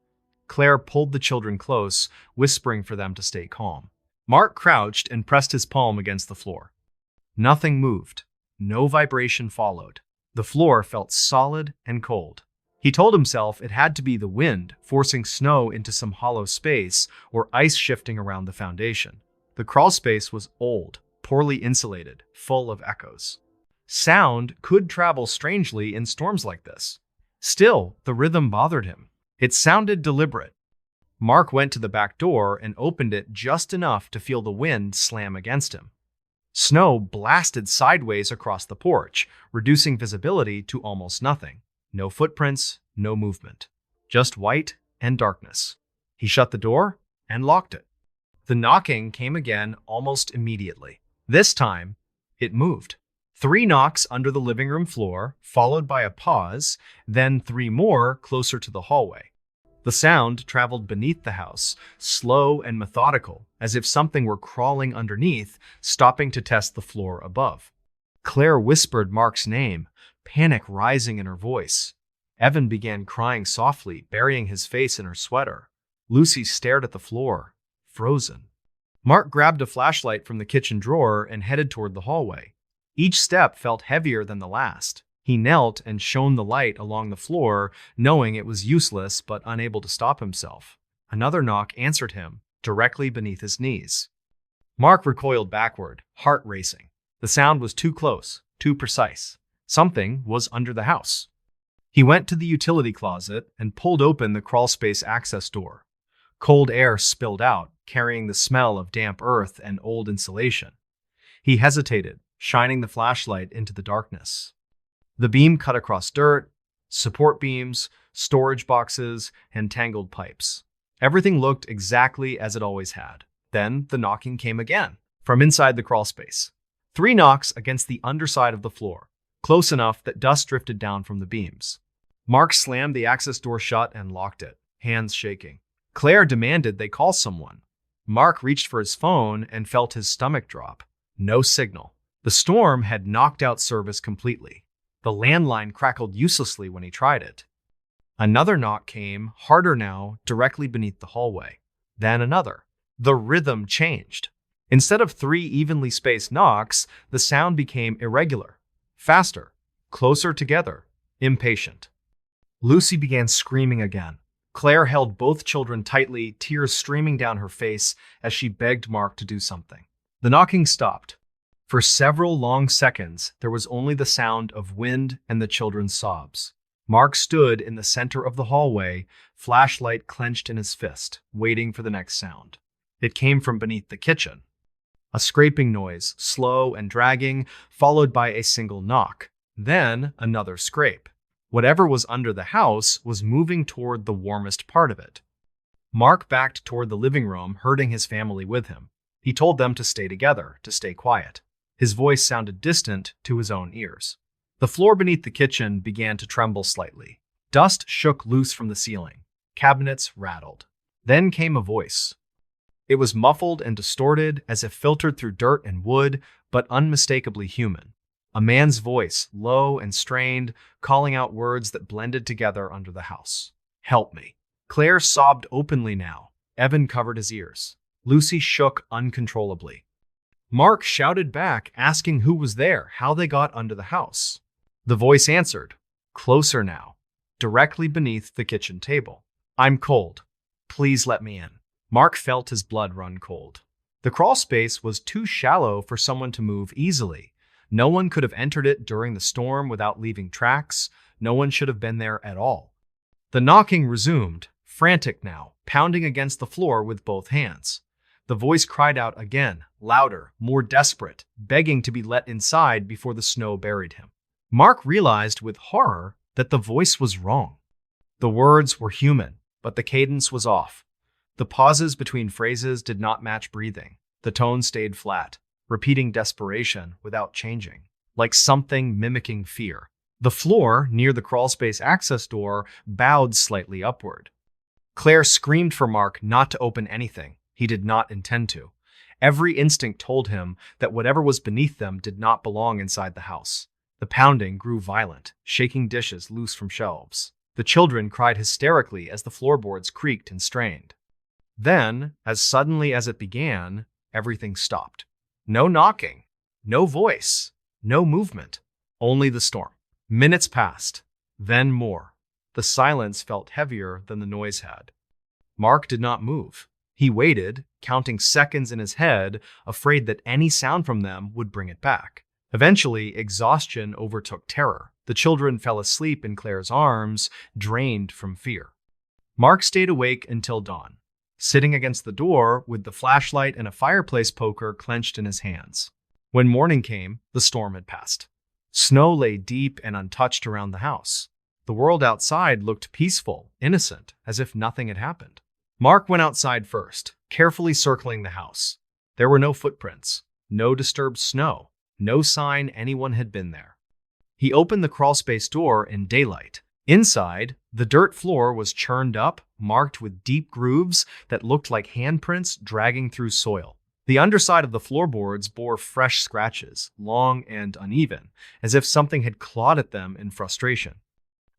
Claire pulled the children close, whispering for them to stay calm. Mark crouched and pressed his palm against the floor. Nothing moved. No vibration followed. The floor felt solid and cold. He told himself it had to be the wind forcing snow into some hollow space or ice shifting around the foundation. The crawl space was old, poorly insulated, full of echoes. Sound could travel strangely in storms like this. Still, the rhythm bothered him. It sounded deliberate. Mark went to the back door and opened it just enough to feel the wind slam against him. Snow blasted sideways across the porch, reducing visibility to almost nothing. No footprints, no movement. Just white and darkness. He shut the door and locked it. The knocking came again almost immediately. This time, it moved. 3 knocks under the living room floor, followed by a pause, then 3 more closer to the hallway. The sound traveled beneath the house, slow and methodical, as if something were crawling underneath, stopping to test the floor above. Claire whispered Mark's name, panic rising in her voice. Evan began crying softly, burying his face in her sweater. Lucy stared at the floor, frozen. Mark grabbed a flashlight from the kitchen drawer and headed toward the hallway. Each step felt heavier than the last. He knelt and shone the light along the floor, knowing it was useless but unable to stop himself. Another knock answered him, directly beneath his knees. Mark recoiled backward, heart racing. The sound was too close, too precise. Something was under the house. He went to the utility closet and pulled open the crawlspace access door. Cold air spilled out, carrying the smell of damp earth and old insulation. He hesitated, shining the flashlight into the darkness. The beam cut across dirt, support beams, storage boxes, and tangled pipes. Everything looked exactly as it always had. Then the knocking came again, from inside the crawlspace. 3 knocks against the underside of the floor, close enough that dust drifted down from the beams. Mark slammed the access door shut and locked it, hands shaking. Claire demanded they call someone. Mark reached for his phone and felt his stomach drop. No signal. The storm had knocked out service completely. The landline crackled uselessly when he tried it. Another knock came, harder now, directly beneath the hallway. Then another. The rhythm changed. Instead of 3 evenly spaced knocks, the sound became irregular, faster, closer together, impatient. Lucy began screaming again. Claire held both children tightly, tears streaming down her face as she begged Mark to do something. The knocking stopped. For several long seconds, there was only the sound of wind and the children's sobs. Mark stood in the center of the hallway, flashlight clenched in his fist, waiting for the next sound. It came from beneath the kitchen. A scraping noise, slow and dragging, followed by a single knock. Then another scrape. Whatever was under the house was moving toward the warmest part of it. Mark backed toward the living room, herding his family with him. He told them to stay together, to stay quiet. His voice sounded distant to his own ears. The floor beneath the kitchen began to tremble slightly. Dust shook loose from the ceiling. Cabinets rattled. Then came a voice. It was muffled and distorted, as if filtered through dirt and wood, but unmistakably human. A man's voice, low and strained, calling out words that blended together under the house. "Help me." Claire sobbed openly now. Evan covered his ears. Lucy shook uncontrollably. Mark shouted back, asking who was there, how they got under the house. The voice answered, closer now, directly beneath the kitchen table. "I'm cold. Please let me in." Mark felt his blood run cold. The crawl space was too shallow for someone to move easily. No one could have entered it during the storm without leaving tracks. No one should have been there at all. The knocking resumed, frantic now, pounding against the floor with both hands. The voice cried out again, louder, more desperate, begging to be let inside before the snow buried him. Mark realized with horror that the voice was wrong. The words were human, but the cadence was off. The pauses between phrases did not match breathing. The tone stayed flat, repeating desperation without changing, like something mimicking fear. The floor, near the crawlspace access door, bowed slightly upward. Claire screamed for Mark not to open anything. He did not intend to. Every instinct told him that whatever was beneath them did not belong inside the house. The pounding grew violent, shaking dishes loose from shelves. The children cried hysterically as the floorboards creaked and strained. Then, as suddenly as it began, everything stopped. No knocking, no voice, no movement, only the storm. Minutes passed, then more. The silence felt heavier than the noise had. Mark did not move. He waited, counting seconds in his head, afraid that any sound from them would bring it back. Eventually, exhaustion overtook terror. The children fell asleep in Claire's arms, drained from fear. Mark stayed awake until dawn, sitting against the door with the flashlight and a fireplace poker clenched in his hands. When morning came, the storm had passed. Snow lay deep and untouched around the house. The world outside looked peaceful, innocent, as if nothing had happened. Mark went outside first, carefully circling the house. There were no footprints, no disturbed snow, no sign anyone had been there. He opened the crawlspace door in daylight. Inside, the dirt floor was churned up, marked with deep grooves that looked like handprints dragging through soil. The underside of the floorboards bore fresh scratches, long and uneven, as if something had clawed at them in frustration.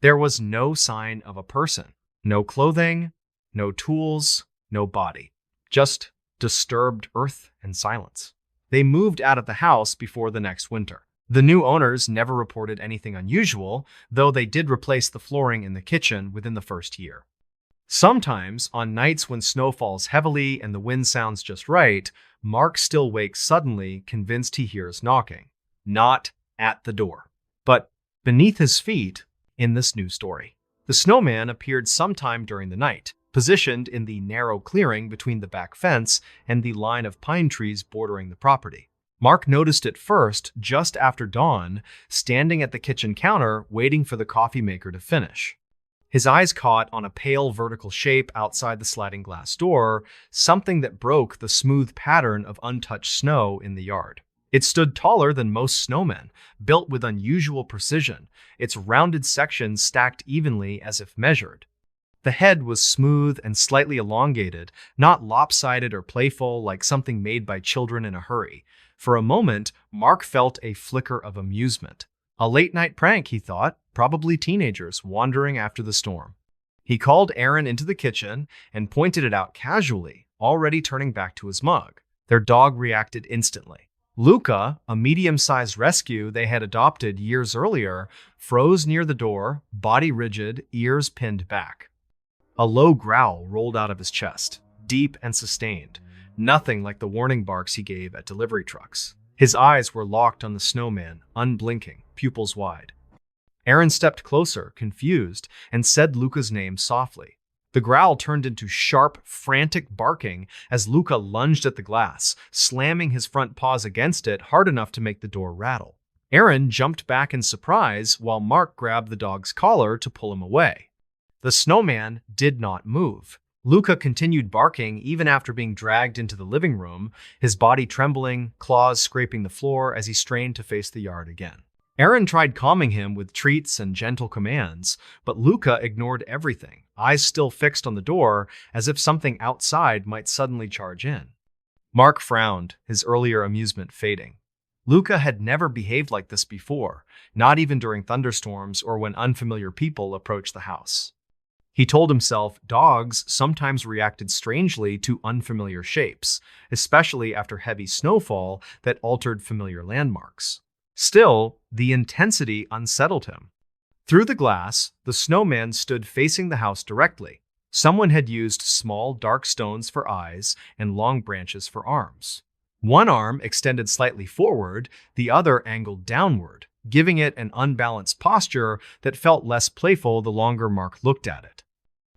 There was no sign of a person, no clothing, no tools, no body, just disturbed earth and silence. They moved out of the house before the next winter. The new owners never reported anything unusual, though they did replace the flooring in the kitchen within the first year. Sometimes, on nights when snow falls heavily and the wind sounds just right, Mark still wakes suddenly, convinced he hears knocking. Not at the door, but beneath his feet in this new story. The snowman appeared sometime during the night, positioned in the narrow clearing between the back fence and the line of pine trees bordering the property. Mark noticed it first just after dawn, standing at the kitchen counter waiting for the coffee maker to finish. His eyes caught on a pale vertical shape outside the sliding glass door, something that broke the smooth pattern of untouched snow in the yard. It stood taller than most snowmen, built with unusual precision, its rounded sections stacked evenly as if measured. The head was smooth and slightly elongated, not lopsided or playful like something made by children in a hurry. For a moment, Mark felt a flicker of amusement. A late-night prank, he thought, probably teenagers wandering after the storm. He called Aaron into the kitchen and pointed it out casually, already turning back to his mug. Their dog reacted instantly. Luca, a medium-sized rescue they had adopted years earlier, froze near the door, body rigid, ears pinned back. A low growl rolled out of his chest, deep and sustained, nothing like the warning barks he gave at delivery trucks. His eyes were locked on the snowman, unblinking, pupils wide. Aaron stepped closer, confused, and said Luca's name softly. The growl turned into sharp, frantic barking as Luca lunged at the glass, slamming his front paws against it hard enough to make the door rattle. Aaron jumped back in surprise while Mark grabbed the dog's collar to pull him away. The snowman did not move. Luca continued barking even after being dragged into the living room, his body trembling, claws scraping the floor as he strained to face the yard again. Aaron tried calming him with treats and gentle commands, but Luca ignored everything, eyes still fixed on the door as if something outside might suddenly charge in. Mark frowned, his earlier amusement fading. Luca had never behaved like this before, not even during thunderstorms or when unfamiliar people approached the house. He told himself dogs sometimes reacted strangely to unfamiliar shapes, especially after heavy snowfall that altered familiar landmarks. Still, the intensity unsettled him. Through the glass, the snowman stood facing the house directly. Someone had used small, dark stones for eyes and long branches for arms. One arm extended slightly forward, the other angled downward, giving it an unbalanced posture that felt less playful the longer Mark looked at it.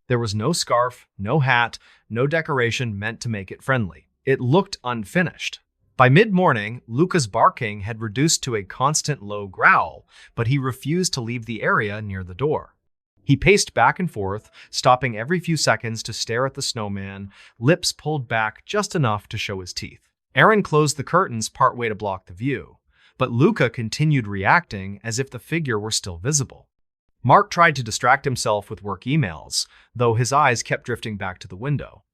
There was no scarf, no hat, no decoration meant to make it friendly. It looked unfinished. By mid-morning, Luca's barking had reduced to a constant low growl, but he refused to leave the area near the door. He paced back and forth, stopping every few seconds to stare at the snowman, lips pulled back just enough to show his teeth. Aaron closed the curtains partway to block the view, but Luca continued reacting as if the figure were still visible. Mark tried to distract himself with work emails, though his eyes kept drifting back to the window.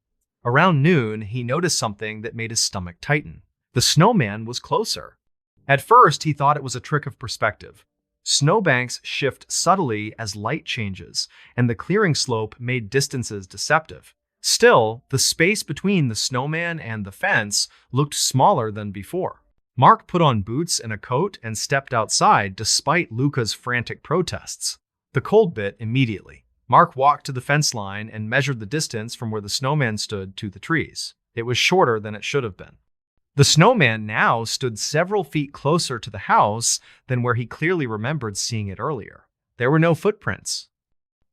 Around noon, he noticed something that made his stomach tighten. The snowman was closer. At first, he thought it was a trick of perspective. Snowbanks shift subtly as light changes, and the clearing slope made distances deceptive. Still, the space between the snowman and the fence looked smaller than before. Mark put on boots and a coat and stepped outside despite Luca's frantic protests. The cold bit immediately. Mark walked to the fence line and measured the distance from where the snowman stood to the trees. It was shorter than it should have been. The snowman now stood several feet closer to the house than where he clearly remembered seeing it earlier. There were no footprints.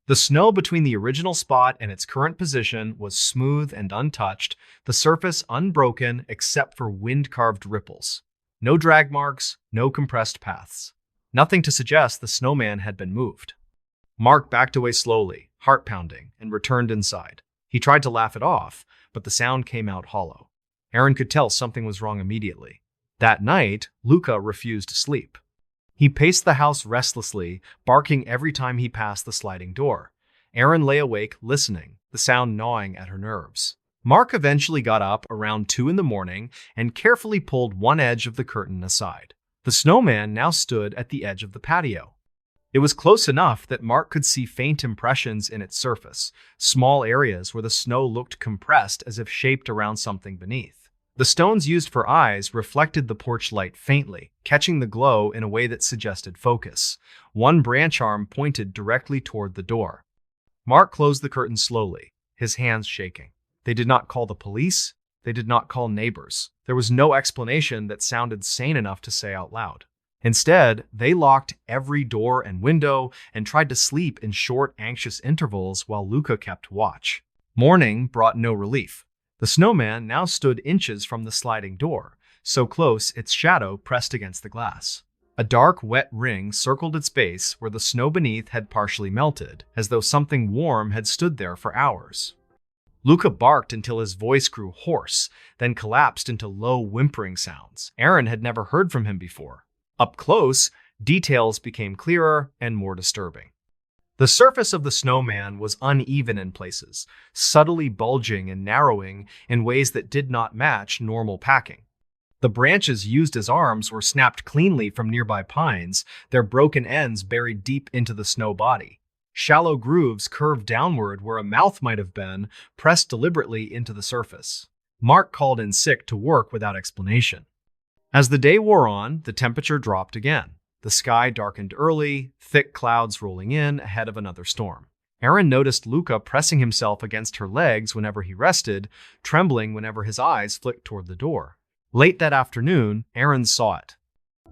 The snow between the original spot and its current position was smooth and untouched, the surface unbroken except for wind-carved ripples. No drag marks, no compressed paths. Nothing to suggest the snowman had been moved. Mark backed away slowly, heart pounding, and returned inside. He tried to laugh it off, but the sound came out hollow. Aaron could tell something was wrong immediately. That night, Luca refused to sleep. He paced the house restlessly, barking every time he passed the sliding door. Aaron lay awake, listening, the sound gnawing at her nerves. Mark eventually got up around 2 a.m. and carefully pulled one edge of the curtain aside. The snowman now stood at the edge of the patio. It was close enough that Mark could see faint impressions in its surface, small areas where the snow looked compressed as if shaped around something beneath. The stones used for eyes reflected the porch light faintly, catching the glow in a way that suggested focus. One branch arm pointed directly toward the door. Mark closed the curtain slowly, his hands shaking. They did not call the police. They did not call neighbors. There was no explanation that sounded sane enough to say out loud. Instead, they locked every door and window and tried to sleep in short, anxious intervals while Luca kept watch. Morning brought no relief. The snowman now stood inches from the sliding door, so close its shadow pressed against the glass. A dark, wet ring circled its base where the snow beneath had partially melted, as though something warm had stood there for hours. Luca barked until his voice grew hoarse, then collapsed into low whimpering sounds. Aaron had never heard from him before. Up close, details became clearer and more disturbing. The surface of the snowman was uneven in places, subtly bulging and narrowing in ways that did not match normal packing. The branches used as arms were snapped cleanly from nearby pines, their broken ends buried deep into the snow body. Shallow grooves curved downward where a mouth might have been, pressed deliberately into the surface. Mark called in sick to work without explanation. As the day wore on, the temperature dropped again. The sky darkened early, thick clouds rolling in ahead of another storm. Aaron noticed Luca pressing himself against her legs whenever he rested, trembling whenever his eyes flicked toward the door. Late that afternoon, Aaron saw it.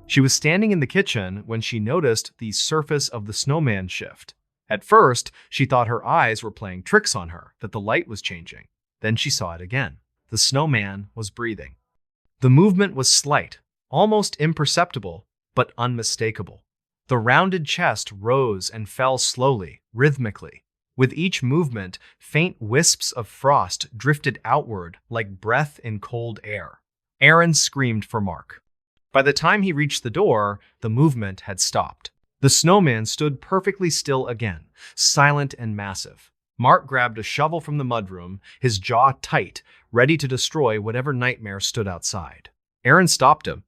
She was standing in the kitchen when she noticed the surface of the snowman shift. At first, she thought her eyes were playing tricks on her, that the light was changing. Then she saw it again. The snowman was breathing. The movement was slight, almost imperceptible, but unmistakable. The rounded chest rose and fell slowly, rhythmically. With each movement, faint wisps of frost drifted outward like breath in cold air. Aaron screamed for Mark. By the time he reached the door, the movement had stopped. The snowman stood perfectly still again, silent and massive. Mark grabbed a shovel from the mudroom, his jaw tight, ready to destroy whatever nightmare stood outside. Aaron stopped him.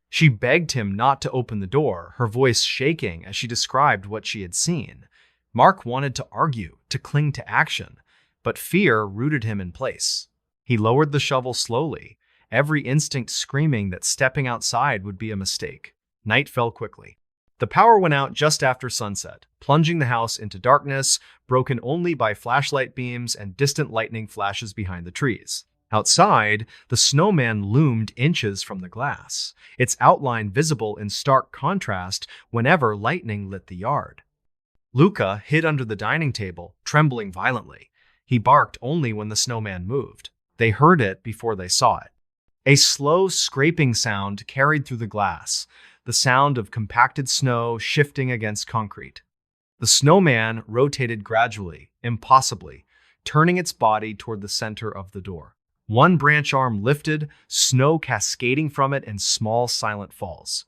She begged him not to open the door, her voice shaking as she described what she had seen. Mark wanted to argue, to cling to action, but fear rooted him in place. He lowered the shovel slowly, every instinct screaming that stepping outside would be a mistake. Night fell quickly. The power went out just after sunset, plunging the house into darkness, broken only by flashlight beams and distant lightning flashes behind the trees. Outside, the snowman loomed inches from the glass, its outline visible in stark contrast whenever lightning lit the yard. Luca hid under the dining table, trembling violently. He barked only when the snowman moved. They heard it before they saw it. A slow scraping sound carried through the glass, the sound of compacted snow shifting against concrete. The snowman rotated gradually, impossibly, turning its body toward the center of the door. One branch arm lifted, snow cascading from it in small, silent falls.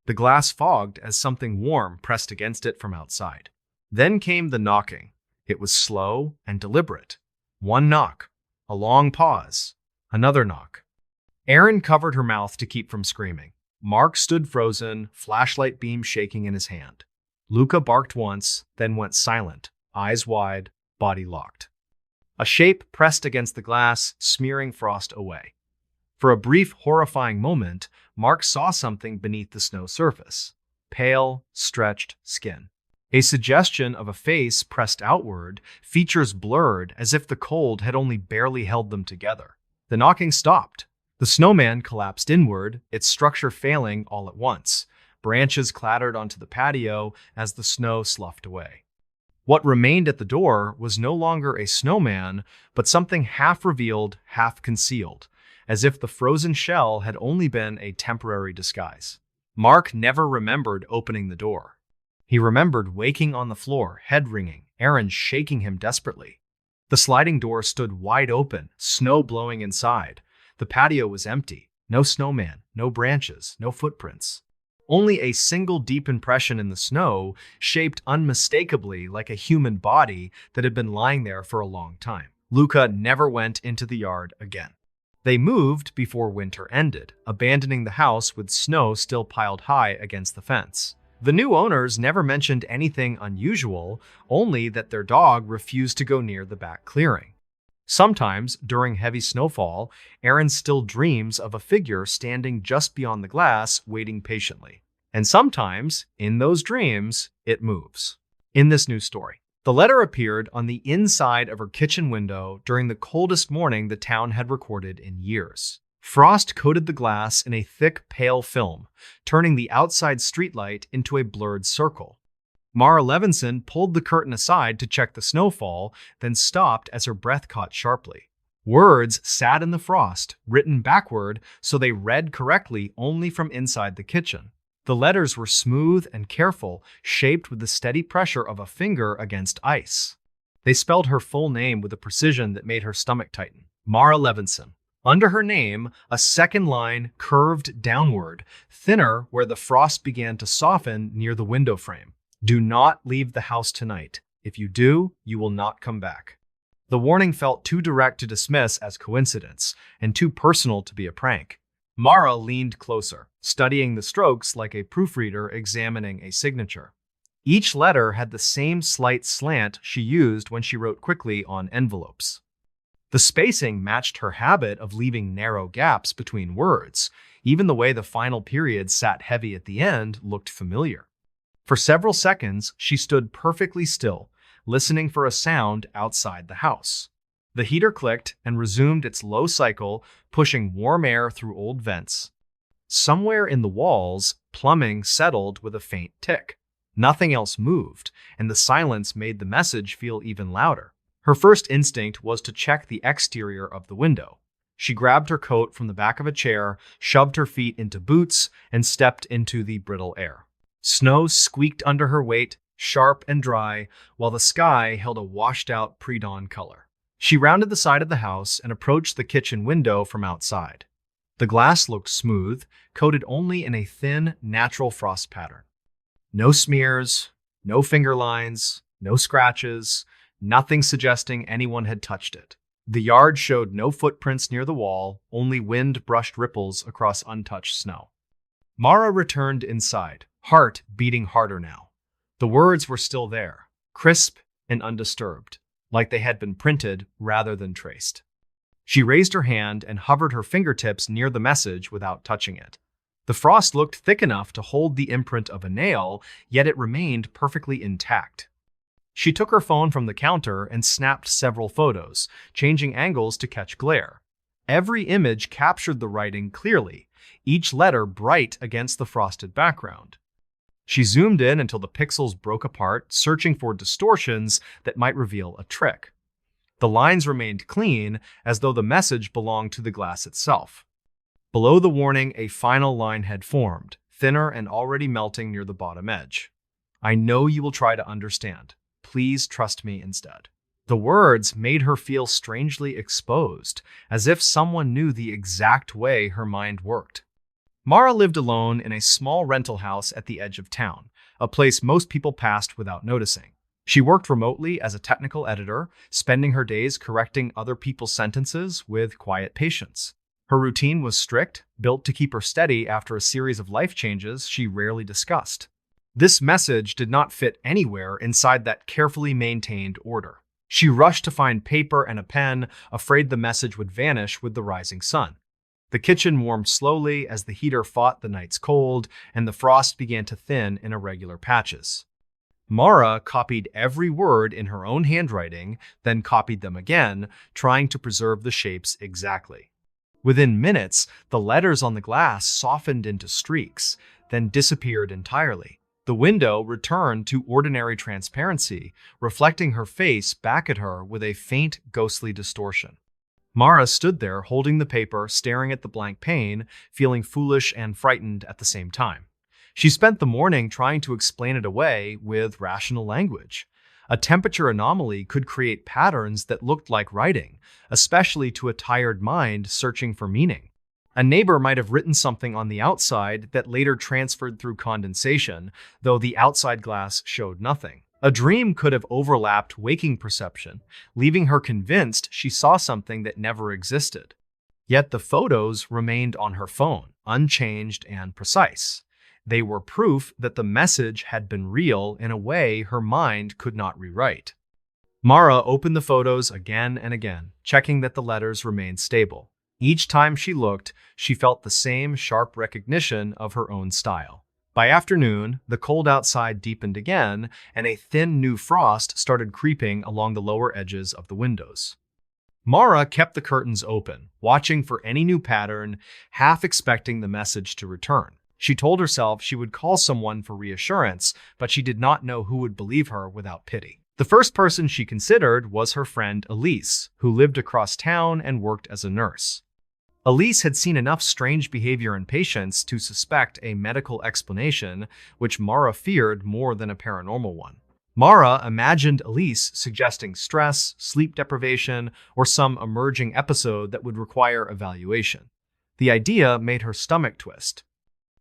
The glass fogged as something warm pressed against it from outside. Then came the knocking. It was slow and deliberate. One knock, a long pause, another knock. Aaron covered her mouth to keep from screaming. Mark stood frozen, flashlight beam shaking in his hand. Luca barked once, then went silent, eyes wide, body locked. A shape pressed against the glass, smearing frost away. For a brief, horrifying moment, Mark saw something beneath the snow surface. Pale, stretched skin. A suggestion of a face pressed outward, features blurred as if the cold had only barely held them together. The knocking stopped. The snowman collapsed inward, its structure failing all at once. Branches clattered onto the patio as the snow sloughed away. What remained at the door was no longer a snowman, but something half revealed, half concealed, as if the frozen shell had only been a temporary disguise. Mark never remembered opening the door. He remembered waking on the floor, head ringing, Aaron shaking him desperately. The sliding door stood wide open, snow blowing inside. The patio was empty. No snowman, no branches, no footprints. Only a single deep impression in the snow, shaped unmistakably like a human body that had been lying there for a long time. Luca never went into the yard again. They moved before winter ended, abandoning the house with snow still piled high against the fence. The new owners never mentioned anything unusual, only that their dog refused to go near the back clearing. Sometimes, during heavy snowfall, Aaron still dreams of a figure standing just beyond the glass, waiting patiently. And sometimes, in those dreams, it moves. In this new story, the letter appeared on the inside of her kitchen window during the coldest morning the town had recorded in years. Frost coated the glass in a thick, pale film, turning the outside streetlight into a blurred circle. Mara Levinson pulled the curtain aside to check the snowfall, then stopped as her breath caught sharply. Words sat in the frost, written backward so they read correctly only from inside the kitchen. The letters were smooth and careful, shaped with the steady pressure of a finger against ice. They spelled her full name with a precision that made her stomach tighten. Mara Levinson. Under her name, a second line curved downward, thinner where the frost began to soften near the window frame. Do not leave the house tonight. If you do, you will not come back. The warning felt too direct to dismiss as coincidence, and too personal to be a prank. Mara leaned closer, studying the strokes like a proofreader examining a signature. Each letter had the same slight slant she used when she wrote quickly on envelopes. The spacing matched her habit of leaving narrow gaps between words. Even the way the final period sat heavy at the end looked familiar. For several seconds, she stood perfectly still, listening for a sound outside the house. The heater clicked and resumed its low cycle, pushing warm air through old vents. Somewhere in the walls, plumbing settled with a faint tick. Nothing else moved, and the silence made the message feel even louder. Her first instinct was to check the exterior of the window. She grabbed her coat from the back of a chair, shoved her feet into boots, and stepped into the brittle air. Snow squeaked under her weight, sharp and dry, while the sky held a washed-out pre-dawn color. She rounded the side of the house and approached the kitchen window from outside. The glass looked smooth, coated only in a thin, natural frost pattern. No smears, no finger lines, no scratches, nothing suggesting anyone had touched it. The yard showed no footprints near the wall, only wind-brushed ripples across untouched snow. Mara returned inside, heart beating harder now. The words were still there, crisp and undisturbed, like they had been printed rather than traced. She raised her hand and hovered her fingertips near the message without touching it. The frost looked thick enough to hold the imprint of a nail, yet it remained perfectly intact. She took her phone from the counter and snapped several photos, changing angles to catch glare. Every image captured the writing clearly, each letter bright against the frosted background. She zoomed in until the pixels broke apart, searching for distortions that might reveal a trick. The lines remained clean, as though the message belonged to the glass itself. Below the warning, a final line had formed, thinner and already melting near the bottom edge. I know you will try to understand. Please trust me instead. The words made her feel strangely exposed, as if someone knew the exact way her mind worked. Mara lived alone in a small rental house at the edge of town, a place most people passed without noticing. She worked remotely as a technical editor, spending her days correcting other people's sentences with quiet patience. Her routine was strict, built to keep her steady after a series of life changes she rarely discussed. This message did not fit anywhere inside that carefully maintained order. She rushed to find paper and a pen, afraid the message would vanish with the rising sun. The kitchen warmed slowly as the heater fought the night's cold, and the frost began to thin in irregular patches. Mara copied every word in her own handwriting, then copied them again, trying to preserve the shapes exactly. Within minutes, the letters on the glass softened into streaks, then disappeared entirely. The window returned to ordinary transparency, reflecting her face back at her with a faint, ghostly distortion. Mara stood there, holding the paper, staring at the blank pane, feeling foolish and frightened at the same time. She spent the morning trying to explain it away with rational language. A temperature anomaly could create patterns that looked like writing, especially to a tired mind searching for meaning. A neighbor might have written something on the outside that later transferred through condensation, though the outside glass showed nothing. A dream could have overlapped waking perception, leaving her convinced she saw something that never existed. Yet the photos remained on her phone, unchanged and precise. They were proof that the message had been real in a way her mind could not rewrite. Mara opened the photos again and again, checking that the letters remained stable. Each time she looked, she felt the same sharp recognition of her own style. By afternoon, the cold outside deepened again, and a thin new frost started creeping along the lower edges of the windows. Mara kept the curtains open, watching for any new pattern, half expecting the message to return. She told herself she would call someone for reassurance, but she did not know who would believe her without pity. The first person she considered was her friend Elise, who lived across town and worked as a nurse. Elise had seen enough strange behavior in patients to suspect a medical explanation, which Mara feared more than a paranormal one. Mara imagined Elise suggesting stress, sleep deprivation, or some emerging episode that would require evaluation. The idea made her stomach twist.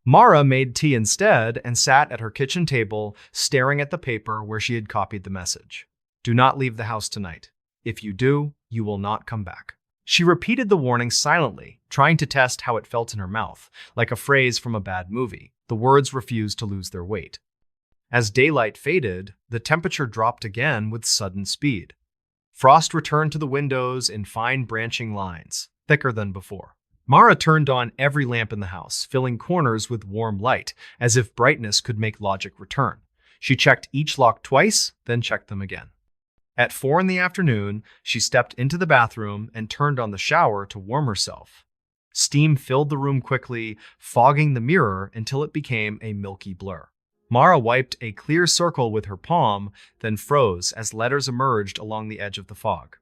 Mara made tea instead and sat at her kitchen table, staring at the paper where she had copied the message. "Do not leave the house tonight. If you do, you will not come back." She repeated the warning silently, trying to test how it felt in her mouth, like a phrase from a bad movie. The words refused to lose their weight. As daylight faded, the temperature dropped again with sudden speed. Frost returned to the windows in fine branching lines, thicker than before. Mara turned on every lamp in the house, filling corners with warm light, as if brightness could make logic return. She checked each lock twice, then checked them again. At 4 in the afternoon, she stepped into the bathroom and turned on the shower to warm herself. Steam filled the room quickly, fogging the mirror until it became a milky blur. Mara wiped a clear circle with her palm, then froze as letters emerged along the edge of the fog.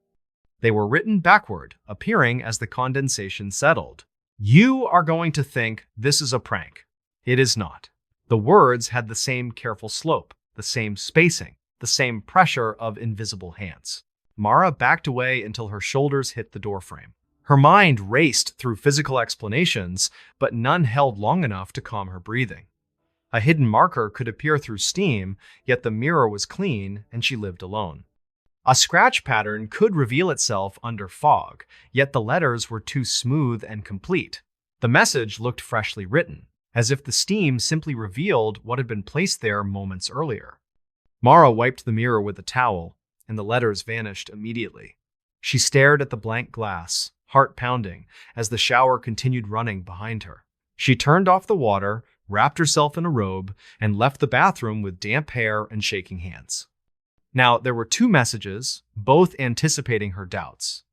They were written backward, appearing as the condensation settled. "You are going to think this is a prank. It is not." The words had the same careful slope, the same spacing, the same pressure of invisible hands. Mara backed away until her shoulders hit the doorframe. Her mind raced through physical explanations, but none held long enough to calm her breathing. A hidden marker could appear through steam, yet the mirror was clean and she lived alone. A scratch pattern could reveal itself under fog, yet the letters were too smooth and complete. The message looked freshly written, as if the steam simply revealed what had been placed there moments earlier. Mara wiped the mirror with a towel, and the letters vanished immediately. She stared at the blank glass, heart pounding, as the shower continued running behind her. She turned off the water, wrapped herself in a robe, and left the bathroom with damp hair and shaking hands. Now, there were 2 messages, both anticipating her doubts.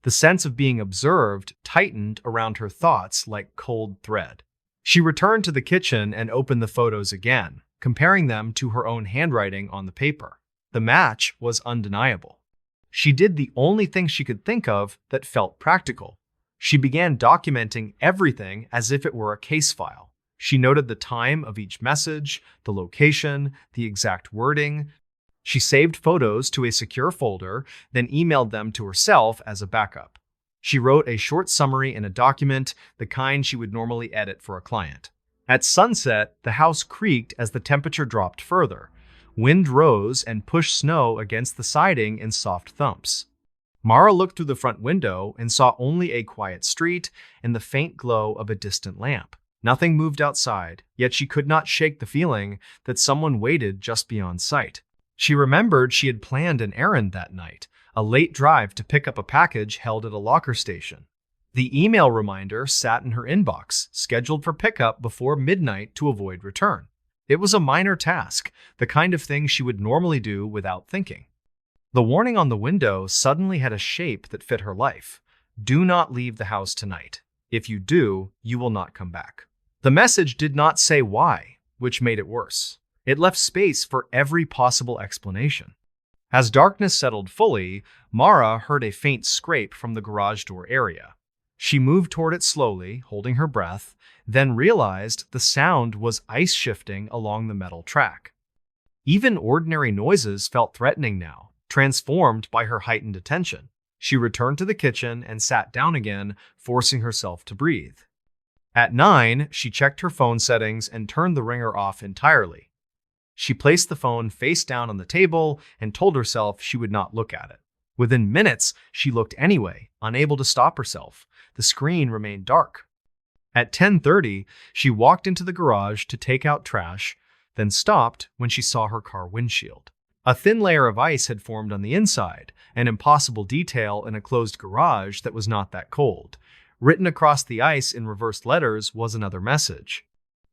The sense of being observed tightened around her thoughts like cold thread. She returned to the kitchen and opened the photos again, comparing them to her own handwriting on the paper. The match was undeniable. She did the only thing she could think of that felt practical. She began documenting everything as if it were a case file. She noted the time of each message, the location, the exact wording. She saved photos to a secure folder, then emailed them to herself as a backup. She wrote a short summary in a document, the kind she would normally edit for a client. At sunset, the house creaked as the temperature dropped further. Wind rose and pushed snow against the siding in soft thumps. Mara looked through the front window and saw only a quiet street and the faint glow of a distant lamp. Nothing moved outside, yet she could not shake the feeling that someone waited just beyond sight. She remembered she had planned an errand that night, a late drive to pick up a package held at a locker station. The email reminder sat in her inbox, scheduled for pickup before midnight to avoid return. It was a minor task, the kind of thing she would normally do without thinking. The warning on the window suddenly had a shape that fit her life. "Do not leave the house tonight. If you do, you will not come back." The message did not say why, which made it worse. It left space for every possible explanation. As darkness settled fully, Mara heard a faint scrape from the garage door area. She moved toward it slowly, holding her breath, then realized the sound was ice shifting along the metal track. Even ordinary noises felt threatening now, transformed by her heightened attention. She returned to the kitchen and sat down again, forcing herself to breathe. At 9, she checked her phone settings and turned the ringer off entirely. She placed the phone face down on the table and told herself she would not look at it. Within minutes, she looked anyway, unable to stop herself. The screen remained dark. At 10:30, she walked into the garage to take out trash, then stopped when she saw her car windshield. A thin layer of ice had formed on the inside, an impossible detail in a closed garage that was not that cold. Written across the ice in reversed letters was another message.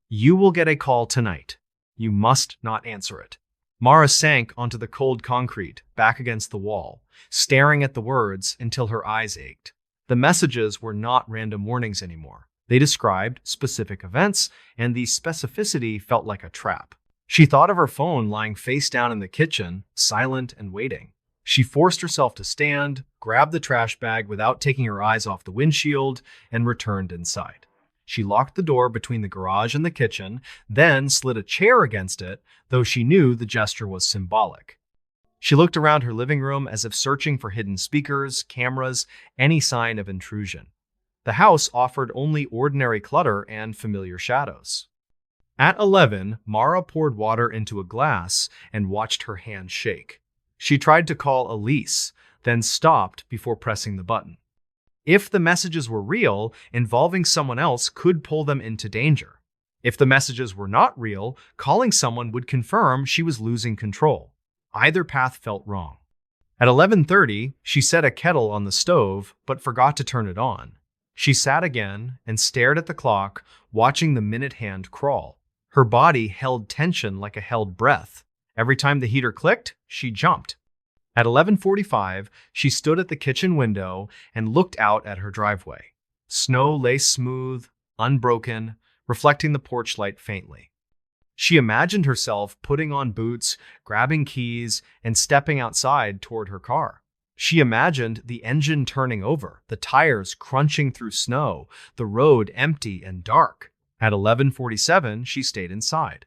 "You will get a call tonight. You must not answer it." Mara sank onto the cold concrete, back against the wall, staring at the words until her eyes ached. The messages were not random warnings anymore. They described specific events, and the specificity felt like a trap. She thought of her phone lying face down in the kitchen, silent and waiting. She forced herself to stand, grabbed the trash bag without taking her eyes off the windshield, and returned inside. She locked the door between the garage and the kitchen, then slid a chair against it, though she knew the gesture was symbolic. She looked around her living room as if searching for hidden speakers, cameras, any sign of intrusion. The house offered only ordinary clutter and familiar shadows. At 11, Mara poured water into a glass and watched her hand shake. She tried to call Elise, then stopped before pressing the button. If the messages were real, involving someone else could pull them into danger. If the messages were not real, calling someone would confirm she was losing control. Either path felt wrong. At 11:30, she set a kettle on the stove, but forgot to turn it on. She sat again and stared at the clock, watching the minute hand crawl. Her body held tension like a held breath. Every time the heater clicked, she jumped. At 11:45, she stood at the kitchen window and looked out at her driveway. Snow lay smooth, unbroken, reflecting the porch light faintly. She imagined herself putting on boots, grabbing keys, and stepping outside toward her car. She imagined the engine turning over, the tires crunching through snow, the road empty and dark. At 11:47, she stayed inside.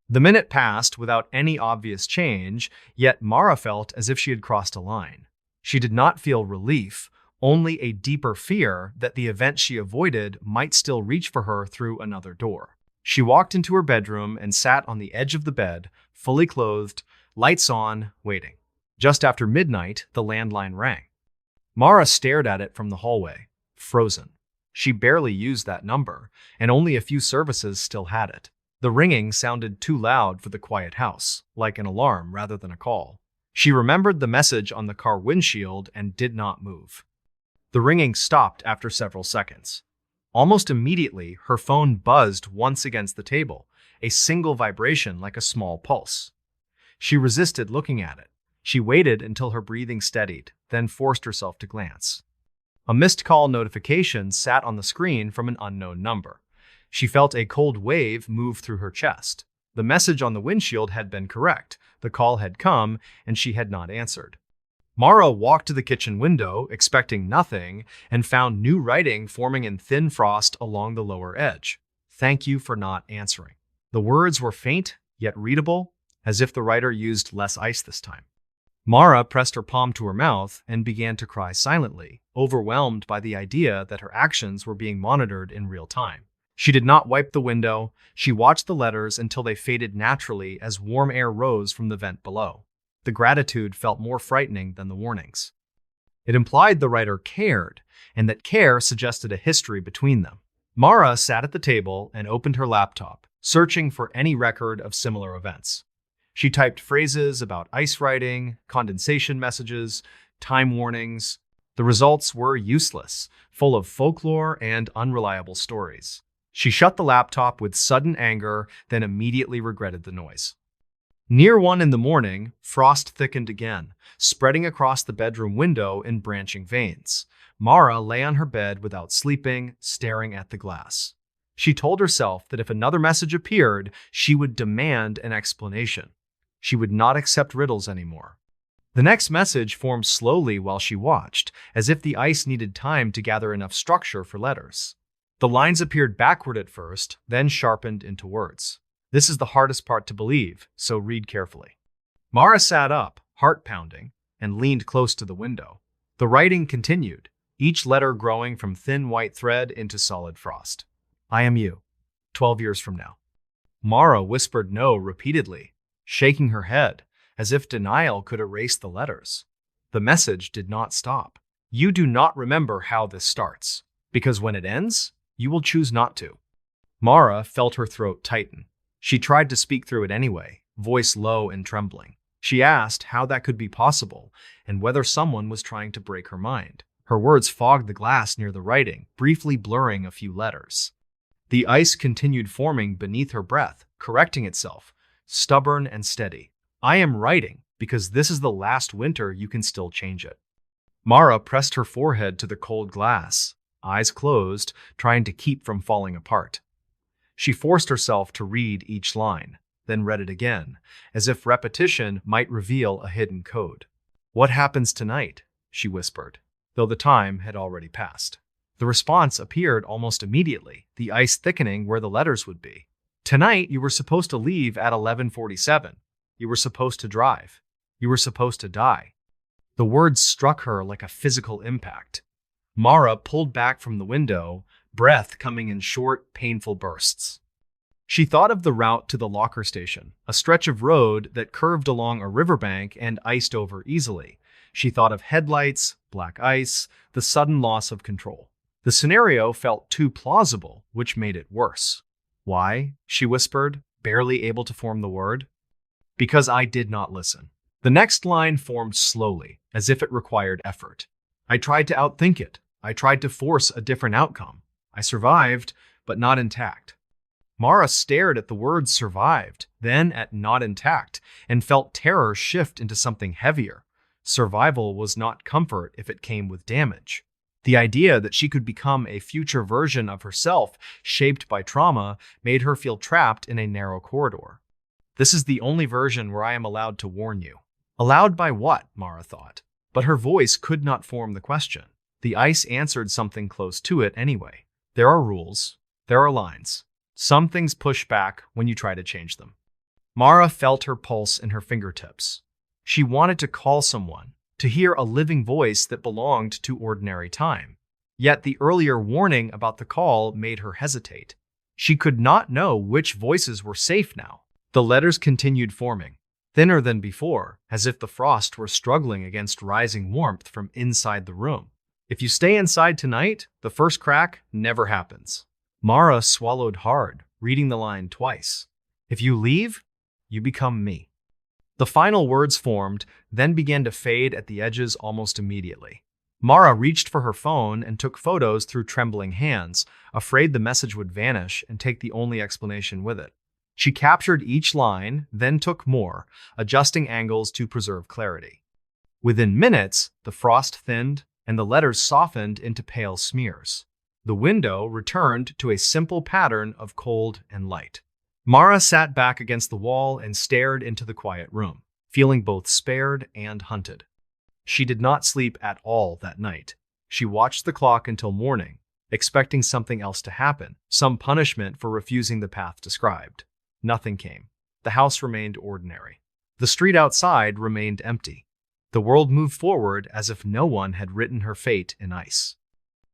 The minute passed without any obvious change, yet Mara felt as if she had crossed a line. She did not feel relief, only a deeper fear that the event she avoided might still reach for her through another door. She walked into her bedroom and sat on the edge of the bed, fully clothed, lights on, waiting. Just after midnight, the landline rang. Mara stared at it from the hallway, frozen. She barely used that number, and only a few services still had it. The ringing sounded too loud for the quiet house, like an alarm rather than a call. She remembered the message on the car windshield and did not move. The ringing stopped after several seconds. Almost immediately, her phone buzzed once against the table, a single vibration like a small pulse. She resisted looking at it. She waited until her breathing steadied, then forced herself to glance. A missed call notification sat on the screen from an unknown number. She felt a cold wave move through her chest. The message on the windshield had been correct. The call had come, and she had not answered. Mara walked to the kitchen window, expecting nothing, and found new writing forming in thin frost along the lower edge. "Thank you for not answering." The words were faint, yet readable, as if the writer used less ice this time. Mara pressed her palm to her mouth and began to cry silently, overwhelmed by the idea that her actions were being monitored in real time. She did not wipe the window. She watched the letters until they faded naturally as warm air rose from the vent below. The gratitude felt more frightening than the warnings. It implied the writer cared, and that care suggested a history between them. Mara sat at the table and opened her laptop, searching for any record of similar events. She typed phrases about ice riding, condensation messages, time warnings. The results were useless, full of folklore and unreliable stories. She shut the laptop with sudden anger, then immediately regretted the noise. Near 1 in the morning, frost thickened again, spreading across the bedroom window in branching veins. Mara lay on her bed without sleeping, staring at the glass. She told herself that if another message appeared, she would demand an explanation. She would not accept riddles anymore. The next message formed slowly while she watched, as if the ice needed time to gather enough structure for letters. The lines appeared backward at first, then sharpened into words. "This is the hardest part to believe, so read carefully." Mara sat up, heart pounding, and leaned close to the window. The writing continued, each letter growing from thin white thread into solid frost. "I am you, 12 years from now." Mara whispered no repeatedly, shaking her head, as if denial could erase the letters. The message did not stop. "You do not remember how this starts, because when it ends, you will choose not to." Mara felt her throat tighten. She tried to speak through it anyway, voice low and trembling. She asked how that could be possible, and whether someone was trying to break her mind. Her words fogged the glass near the writing, briefly blurring a few letters. The ice continued forming beneath her breath, correcting itself, stubborn and steady. "I am writing, because this is the last winter you can still change it." Mara pressed her forehead to the cold glass, eyes closed, trying to keep from falling apart. She forced herself to read each line, then read it again, as if repetition might reveal a hidden code. "What happens tonight?" she whispered, though the time had already passed. The response appeared almost immediately, the ice thickening where the letters would be. Tonight, you were supposed to leave at 11:47. You were supposed to drive. You were supposed to die. The words struck her like a physical impact. Mara pulled back from the window, breath coming in short, painful bursts. She thought of the route to the locker station, a stretch of road that curved along a riverbank and iced over easily. She thought of headlights, black ice, the sudden loss of control. The scenario felt too plausible, which made it worse. "Why?" she whispered, barely able to form the word. "Because I did not listen." The next line formed slowly, as if it required effort. "I tried to outthink it. I tried to force a different outcome. I survived, but not intact." Mara stared at the words survived, then at not intact, and felt terror shift into something heavier. Survival was not comfort if it came with damage. The idea that she could become a future version of herself shaped by trauma made her feel trapped in a narrow corridor. "This is the only version where I am allowed to warn you." Allowed by what? Mara thought. But her voice could not form the question. The ice answered something close to it anyway. There are rules. There are lines. Some things push back when you try to change them. Mara felt her pulse in her fingertips. She wanted to call someone, to hear a living voice that belonged to ordinary time. Yet the earlier warning about the call made her hesitate. She could not know which voices were safe now. The letters continued forming, thinner than before, as if the frost were struggling against rising warmth from inside the room. "If you stay inside tonight, the first crack never happens." Mara swallowed hard, reading the line twice. "If you leave, you become me." The final words formed, then began to fade at the edges almost immediately. Mara reached for her phone and took photos through trembling hands, afraid the message would vanish and take the only explanation with it. She captured each line, then took more, adjusting angles to preserve clarity. Within minutes, the frost thinned and the letters softened into pale smears. The window returned to a simple pattern of cold and light. Mara sat back against the wall and stared into the quiet room, feeling both spared and hunted. She did not sleep at all that night. She watched the clock until morning, expecting something else to happen, some punishment for refusing the path described. Nothing came. The house remained ordinary. The street outside remained empty. The world moved forward as if no one had written her fate in ice.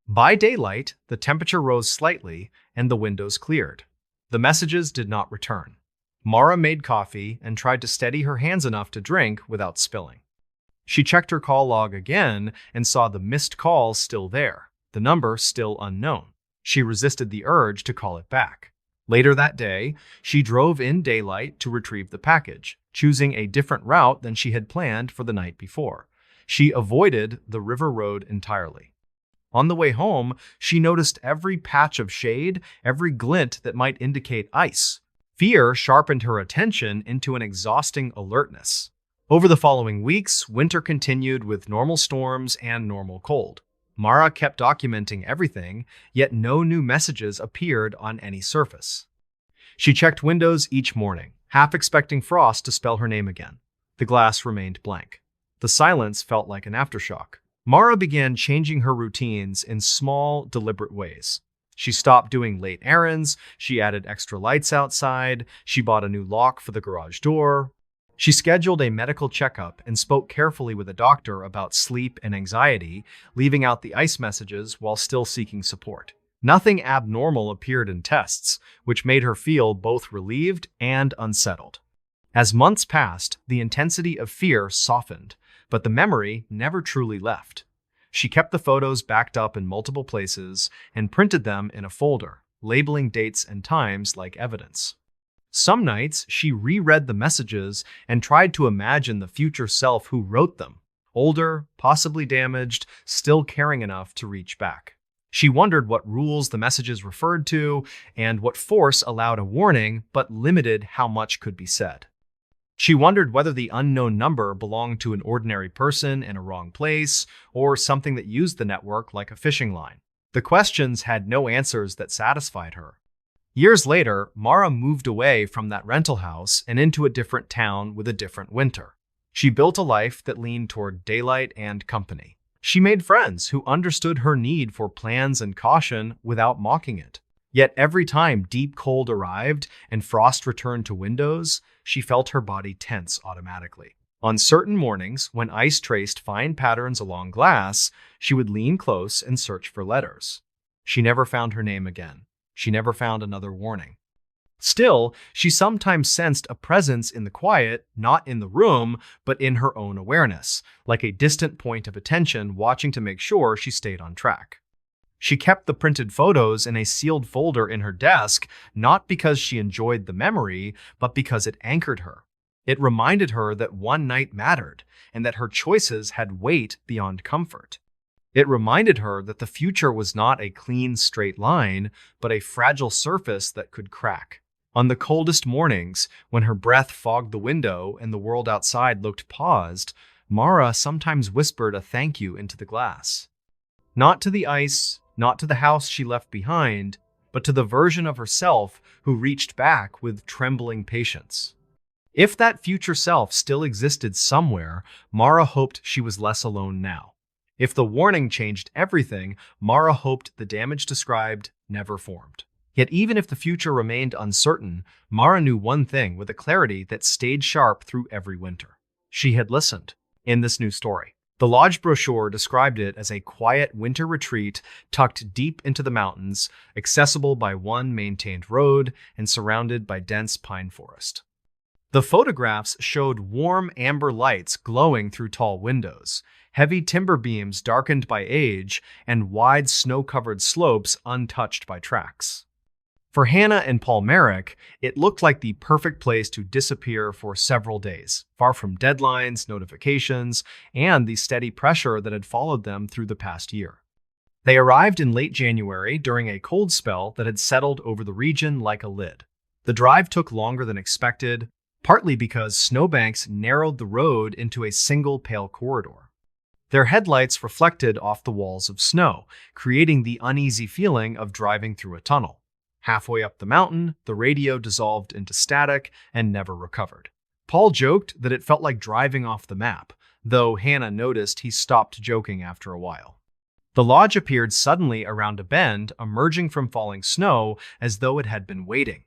By daylight, the temperature rose slightly and the windows cleared. The messages did not return. Mara made coffee and tried to steady her hands enough to drink without spilling. She checked her call log again and saw the missed call still there, the number still unknown. She resisted the urge to call it back. Later that day, she drove in daylight to retrieve the package, choosing a different route than she had planned for the night before. She avoided the river road entirely. On the way home, she noticed every patch of shade, every glint that might indicate ice. Fear sharpened her attention into an exhausting alertness. Over the following weeks, winter continued with normal storms and normal cold. Mara kept documenting everything, yet no new messages appeared on any surface. She checked windows each morning, half expecting frost to spell her name again. The glass remained blank. The silence felt like an aftershock. Mara began changing her routines in small, deliberate ways. She stopped doing late errands, she added extra lights outside, she bought a new lock for the garage door. She scheduled a medical checkup and spoke carefully with a doctor about sleep and anxiety, leaving out the ice messages while still seeking support. Nothing abnormal appeared in tests, which made her feel both relieved and unsettled. As months passed, the intensity of fear softened, but the memory never truly left. She kept the photos backed up in multiple places and printed them in a folder, labeling dates and times like evidence. Some nights, she reread the messages and tried to imagine the future self who wrote them, older, possibly damaged, still caring enough to reach back. She wondered what rules the messages referred to and what force allowed a warning but limited how much could be said. She wondered whether the unknown number belonged to an ordinary person in a wrong place or something that used the network like a fishing line. The questions had no answers that satisfied her. Years later, Mara moved away from that rental house and into a different town with a different winter. She built a life that leaned toward daylight and company. She made friends who understood her need for plans and caution without mocking it. Yet every time deep cold arrived and frost returned to windows, she felt her body tense automatically. On certain mornings, when ice traced fine patterns along glass, she would lean close and search for letters. She never found her name again. She never found another warning. Still, she sometimes sensed a presence in the quiet, not in the room, but in her own awareness, like a distant point of attention watching to make sure she stayed on track. She kept the printed photos in a sealed folder in her desk, not because she enjoyed the memory, but because it anchored her. It reminded her that one night mattered, and that her choices had weight beyond comfort. It reminded her that the future was not a clean, straight line, but a fragile surface that could crack. On the coldest mornings, when her breath fogged the window and the world outside looked paused, Mara sometimes whispered a thank you into the glass. Not to the ice, not to the house she left behind, but to the version of herself who reached back with trembling patience. If that future self still existed somewhere, Mara hoped she was less alone now. If the warning changed everything, Mara hoped the damage described never formed. Yet even if the future remained uncertain, Mara knew one thing with a clarity that stayed sharp through every winter. She had listened. In this new story, the lodge brochure described it as a quiet winter retreat tucked deep into the mountains, accessible by one maintained road and surrounded by dense pine forest. The photographs showed warm amber lights glowing through tall windows, heavy timber beams darkened by age, and wide snow-covered slopes untouched by tracks. For Hannah and Paul Merrick, it looked like the perfect place to disappear for several days, far from deadlines, notifications, and the steady pressure that had followed them through the past year. They arrived in late January during a cold spell that had settled over the region like a lid. The drive took longer than expected, partly because snowbanks narrowed the road into a single pale corridor. Their headlights reflected off the walls of snow, creating the uneasy feeling of driving through a tunnel. Halfway up the mountain, the radio dissolved into static and never recovered. Paul joked that it felt like driving off the map, though Hannah noticed he stopped joking after a while. The lodge appeared suddenly around a bend, emerging from falling snow as though it had been waiting.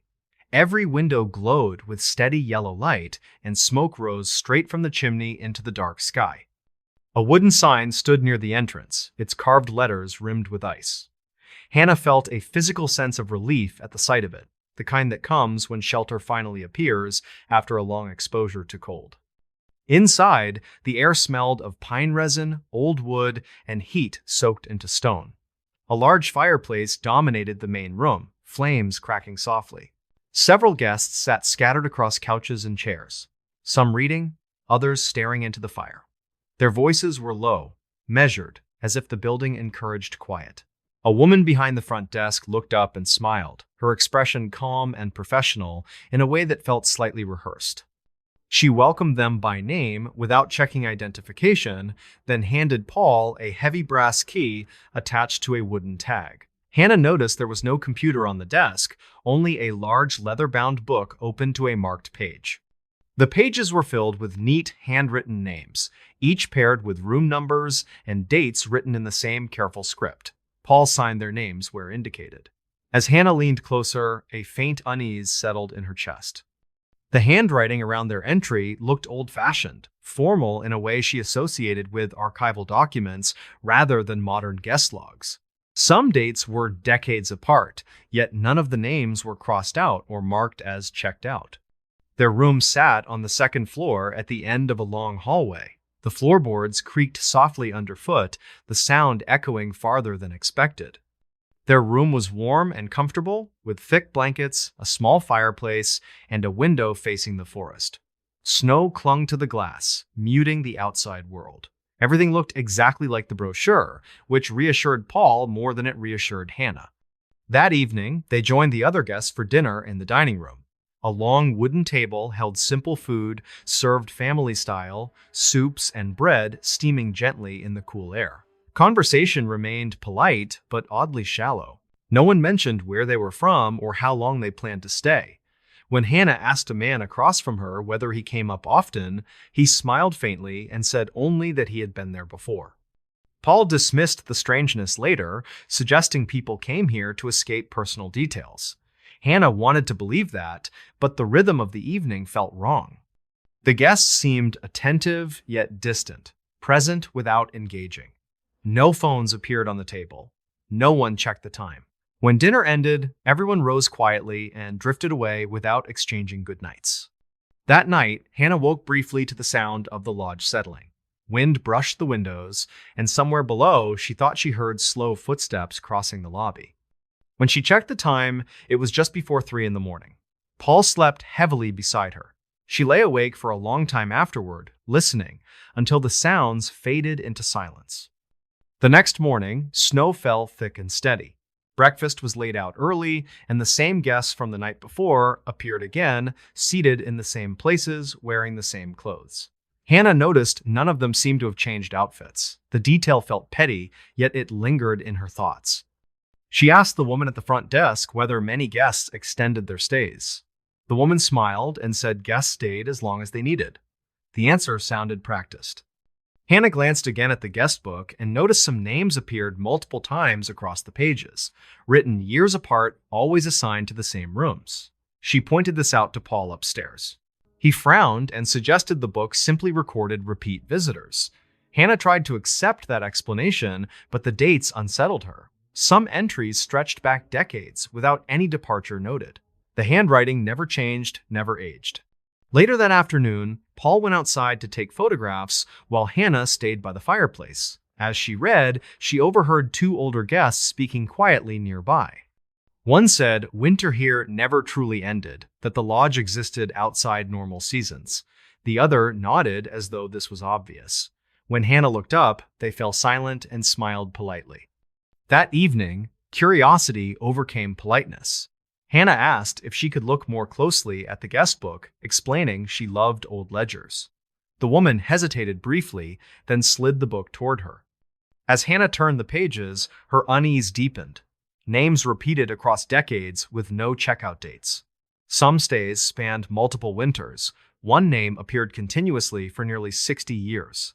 Every window glowed with steady yellow light, and smoke rose straight from the chimney into the dark sky. A wooden sign stood near the entrance, its carved letters rimmed with ice. Hannah felt a physical sense of relief at the sight of it, the kind that comes when shelter finally appears after a long exposure to cold. Inside, the air smelled of pine resin, old wood, and heat soaked into stone. A large fireplace dominated the main room, flames cracking softly. Several guests sat scattered across couches and chairs, some reading, others staring into the fire. Their voices were low, measured, as if the building encouraged quiet. A woman behind the front desk looked up and smiled, her expression calm and professional in a way that felt slightly rehearsed. She welcomed them by name without checking identification, then handed Paul a heavy brass key attached to a wooden tag. Hannah noticed there was no computer on the desk, only a large leather-bound book open to a marked page. The pages were filled with neat, handwritten names, each paired with room numbers and dates written in the same careful script. Paul signed their names where indicated. As Hannah leaned closer, a faint unease settled in her chest. The handwriting around their entry looked old-fashioned, formal in a way she associated with archival documents rather than modern guest logs. Some dates were decades apart, yet none of the names were crossed out or marked as checked out. Their room sat on the second floor at the end of a long hallway. The floorboards creaked softly underfoot, the sound echoing farther than expected. Their room was warm and comfortable, with thick blankets, a small fireplace, and a window facing the forest. Snow clung to the glass, muting the outside world. Everything looked exactly like the brochure, which reassured Paul more than it reassured Hannah. That evening, they joined the other guests for dinner in the dining room. A long wooden table held simple food, served family style, soups and bread steaming gently in the cool air. Conversation remained polite, but oddly shallow. No one mentioned where they were from or how long they planned to stay. When Hannah asked a man across from her whether he came up often, he smiled faintly and said only that he had been there before. Paul dismissed the strangeness later, suggesting people came here to escape personal details. Hannah wanted to believe that, but the rhythm of the evening felt wrong. The guests seemed attentive yet distant, present without engaging. No phones appeared on the table. No one checked the time. When dinner ended, everyone rose quietly and drifted away without exchanging goodnights. That night, Hannah woke briefly to the sound of the lodge settling. Wind brushed the windows, and somewhere below, she thought she heard slow footsteps crossing the lobby. When she checked the time, it was just before 3 in the morning. Paul slept heavily beside her. She lay awake for a long time afterward, listening, until the sounds faded into silence. The next morning, snow fell thick and steady. Breakfast was laid out early, and the same guests from the night before appeared again, seated in the same places, wearing the same clothes. Hannah noticed none of them seemed to have changed outfits. The detail felt petty, yet it lingered in her thoughts. She asked the woman at the front desk whether many guests extended their stays. The woman smiled and said guests stayed as long as they needed. The answer sounded practiced. Hannah glanced again at the guest book and noticed some names appeared multiple times across the pages, written years apart, always assigned to the same rooms. She pointed this out to Paul upstairs. He frowned and suggested the book simply recorded repeat visitors. Hannah tried to accept that explanation, but the dates unsettled her. Some entries stretched back decades without any departure noted. The handwriting never changed, never aged. Later that afternoon, Paul went outside to take photographs while Hannah stayed by the fireplace. As she read, she overheard 2 older guests speaking quietly nearby. One said winter here never truly ended, that the lodge existed outside normal seasons. The other nodded as though this was obvious. When Hannah looked up, they fell silent and smiled politely. That evening, curiosity overcame politeness. Hannah asked if she could look more closely at the guest book, explaining she loved old ledgers. The woman hesitated briefly, then slid the book toward her. As Hannah turned the pages, her unease deepened. Names repeated across decades with no checkout dates. Some stays spanned multiple winters. One name appeared continuously for nearly 60 years.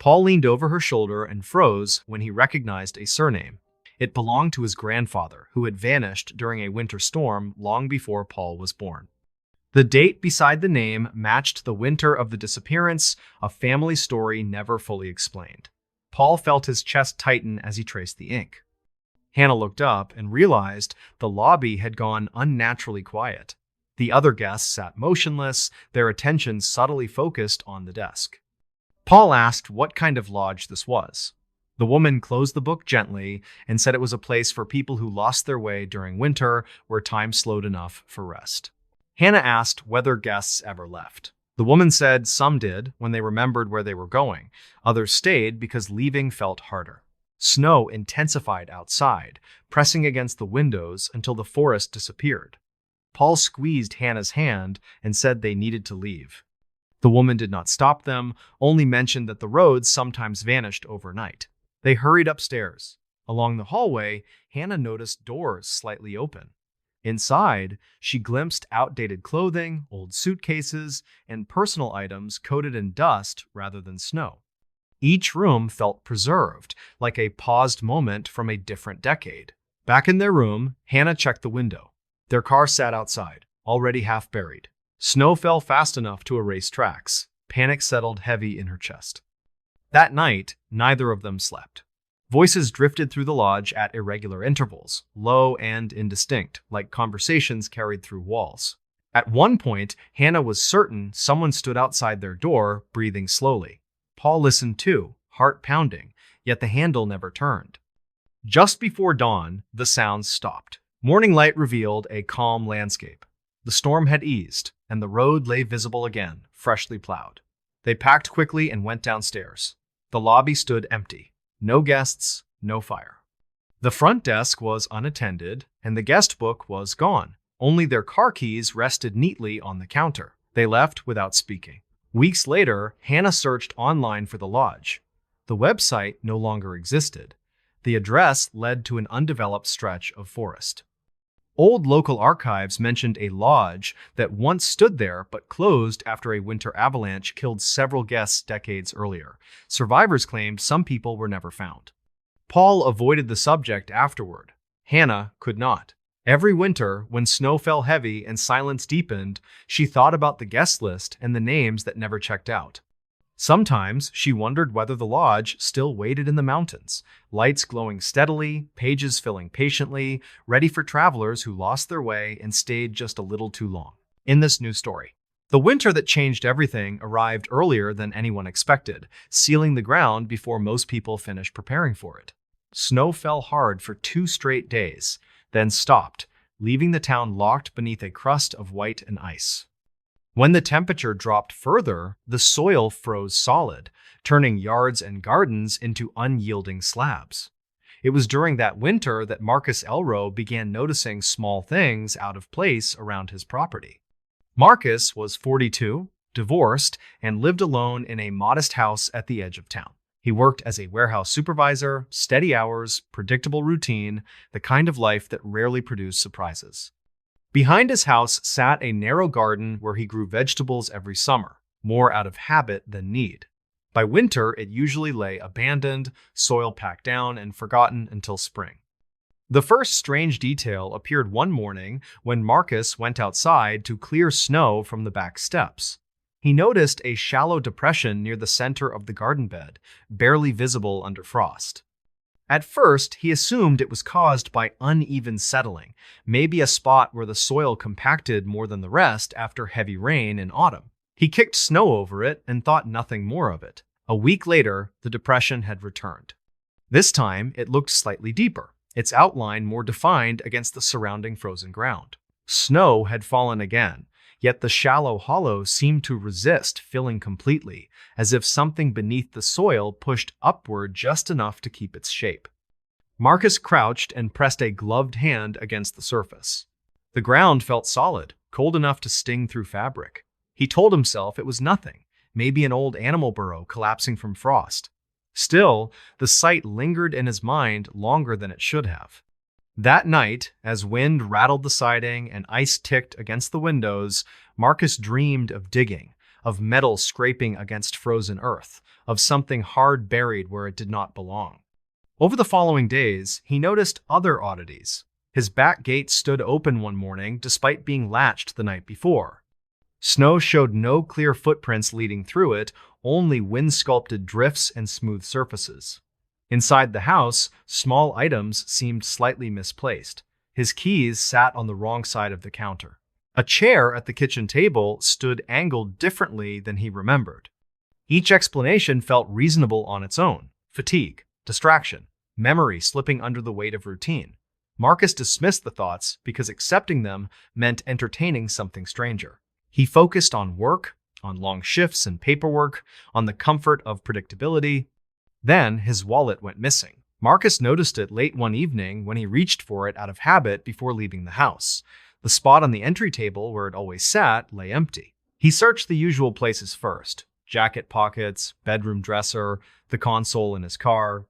Paul leaned over her shoulder and froze when he recognized a surname. It belonged to his grandfather, who had vanished during a winter storm long before Paul was born. The date beside the name matched the winter of the disappearance, a family story never fully explained. Paul felt his chest tighten as he traced the ink. Hannah looked up and realized the lobby had gone unnaturally quiet. The other guests sat motionless, their attention subtly focused on the desk. Paul asked what kind of lodge this was. The woman closed the book gently and said it was a place for people who lost their way during winter, where time slowed enough for rest. Hannah asked whether guests ever left. The woman said some did when they remembered where they were going. Others stayed because leaving felt harder. Snow intensified outside, pressing against the windows until the forest disappeared. Paul squeezed Hannah's hand and said they needed to leave. The woman did not stop them, only mentioned that the roads sometimes vanished overnight. They hurried upstairs. Along the hallway, Hannah noticed doors slightly open. Inside, she glimpsed outdated clothing, old suitcases, and personal items coated in dust rather than snow. Each room felt preserved, like a paused moment from a different decade. Back in their room, Hannah checked the window. Their car sat outside, already half buried. Snow fell fast enough to erase tracks. Panic settled heavy in her chest. That night, neither of them slept. Voices drifted through the lodge at irregular intervals, low and indistinct, like conversations carried through walls. At one point, Hannah was certain someone stood outside their door, breathing slowly. Paul listened too, heart pounding, yet the handle never turned. Just before dawn, the sounds stopped. Morning light revealed a calm landscape. The storm had eased, and the road lay visible again, freshly plowed. They packed quickly and went downstairs. The lobby stood empty. No guests, no fire. The front desk was unattended, and the guest book was gone. Only their car keys rested neatly on the counter. They left without speaking. Weeks later, Hannah searched online for the lodge. The website no longer existed. The address led to an undeveloped stretch of forest. Old local archives mentioned a lodge that once stood there but closed after a winter avalanche killed several guests decades earlier. Survivors claimed some people were never found. Paul avoided the subject afterward. Hannah could not. Every winter, when snow fell heavy and silence deepened, she thought about the guest list and the names that never checked out. Sometimes she wondered whether the lodge still waited in the mountains, lights glowing steadily, pages filling patiently, ready for travelers who lost their way and stayed just a little too long. In this new story, the winter that changed everything arrived earlier than anyone expected, sealing the ground before most people finished preparing for it. Snow fell hard for 2 straight days, then stopped, leaving the town locked beneath a crust of white and ice. When the temperature dropped further, the soil froze solid, turning yards and gardens into unyielding slabs. It was during that winter that Marcus Elrow began noticing small things out of place around his property. Marcus was 42, divorced, and lived alone in a modest house at the edge of town. He worked as a warehouse supervisor, steady hours, predictable routine, the kind of life that rarely produced surprises. Behind his house sat a narrow garden where he grew vegetables every summer, more out of habit than need. By winter, it usually lay abandoned, soil packed down, and forgotten until spring. The first strange detail appeared one morning when Marcus went outside to clear snow from the back steps. He noticed a shallow depression near the center of the garden bed, barely visible under frost. At first, he assumed it was caused by uneven settling, maybe a spot where the soil compacted more than the rest after heavy rain in autumn. He kicked snow over it and thought nothing more of it. A week later, the depression had returned. This time, it looked slightly deeper, its outline more defined against the surrounding frozen ground. Snow had fallen again, yet the shallow hollow seemed to resist filling completely, as if something beneath the soil pushed upward just enough to keep its shape. Marcus crouched and pressed a gloved hand against the surface. The ground felt solid, cold enough to sting through fabric. He told himself it was nothing, maybe an old animal burrow collapsing from frost. Still, the sight lingered in his mind longer than it should have. That night, as wind rattled the siding and ice ticked against the windows, Marcus dreamed of digging, of metal scraping against frozen earth, of something hard buried where it did not belong. Over the following days, he noticed other oddities. His back gate stood open one morning despite being latched the night before. Snow showed no clear footprints leading through it, only wind-sculpted drifts and smooth surfaces. Inside the house, small items seemed slightly misplaced. His keys sat on the wrong side of the counter. A chair at the kitchen table stood angled differently than he remembered. Each explanation felt reasonable on its own. Fatigue, distraction, memory slipping under the weight of routine. Marcus dismissed the thoughts because accepting them meant entertaining something stranger. He focused on work, on long shifts and paperwork, on the comfort of predictability. Then his wallet went missing. Marcus noticed it late one evening when he reached for it out of habit before leaving the house. The spot on the entry table where it always sat lay empty. He searched the usual places first: jacket pockets, bedroom dresser, the console in his car.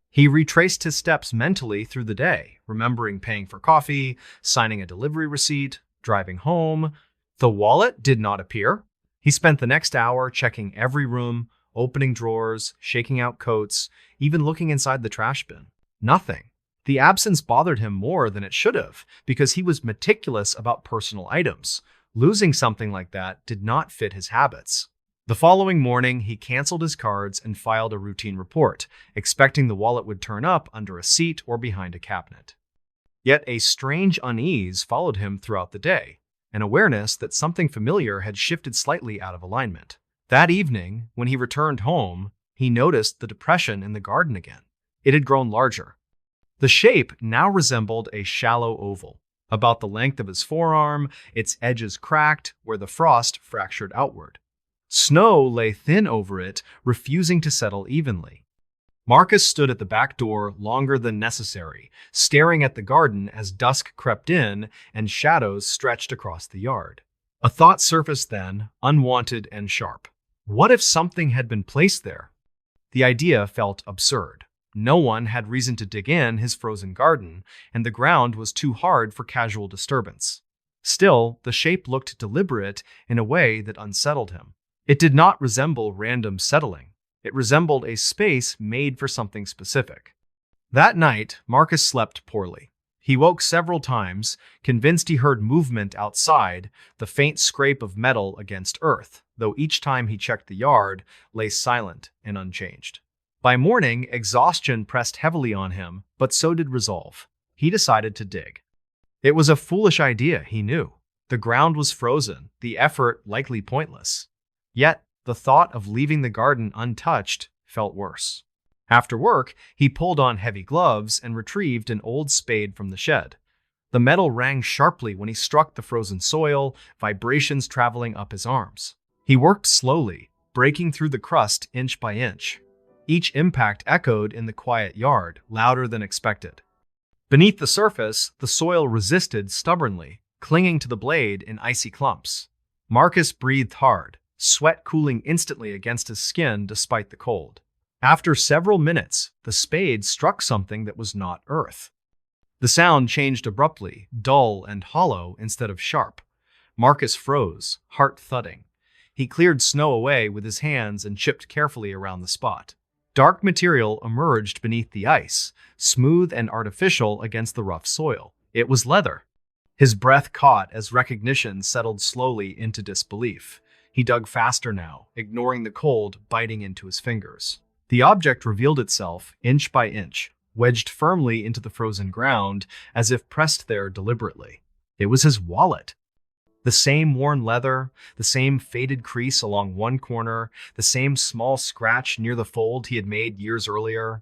He retraced his steps mentally through the day, remembering paying for coffee, signing a delivery receipt, driving home. The wallet did not appear. He spent the next hour checking every room, opening drawers, shaking out coats, even looking inside the trash bin. Nothing. The absence bothered him more than it should have, because he was meticulous about personal items. Losing something like that did not fit his habits. The following morning, he canceled his cards and filed a routine report, expecting the wallet would turn up under a seat or behind a cabinet. Yet a strange unease followed him throughout the day, an awareness that something familiar had shifted slightly out of alignment. That evening, when he returned home, he noticed the depression in the garden again. It had grown larger. The shape now resembled a shallow oval, about the length of his forearm, its edges cracked where the frost fractured outward. Snow lay thin over it, refusing to settle evenly. Marcus stood at the back door longer than necessary, staring at the garden as dusk crept in and shadows stretched across the yard. A thought surfaced then, unwanted and sharp. What if something had been placed there? The idea felt absurd. No one had reason to dig in his frozen garden, and the ground was too hard for casual disturbance. Still, the shape looked deliberate in a way that unsettled him. It did not resemble random settling. It resembled a space made for something specific. That night, Marcus slept poorly. He woke several times, convinced he heard movement outside, the faint scrape of metal against earth, though each time he checked the yard, lay silent and unchanged. By morning, exhaustion pressed heavily on him, but so did resolve. He decided to dig. It was a foolish idea, he knew. The ground was frozen, the effort likely pointless. Yet, the thought of leaving the garden untouched felt worse. After work, he pulled on heavy gloves and retrieved an old spade from the shed. The metal rang sharply when he struck the frozen soil, vibrations traveling up his arms. He worked slowly, breaking through the crust inch by inch. Each impact echoed in the quiet yard, louder than expected. Beneath the surface, the soil resisted stubbornly, clinging to the blade in icy clumps. Marcus breathed hard, sweat cooling instantly against his skin despite the cold. After several minutes, the spade struck something that was not earth. The sound changed abruptly, dull and hollow instead of sharp. Marcus froze, heart thudding. He cleared snow away with his hands and chipped carefully around the spot. Dark material emerged beneath the ice, smooth and artificial against the rough soil. It was leather. His breath caught as recognition settled slowly into disbelief. He dug faster now, ignoring the cold biting into his fingers. The object revealed itself, inch by inch, wedged firmly into the frozen ground, as if pressed there deliberately. It was his wallet. The same worn leather, the same faded crease along one corner, the same small scratch near the fold he had made years earlier.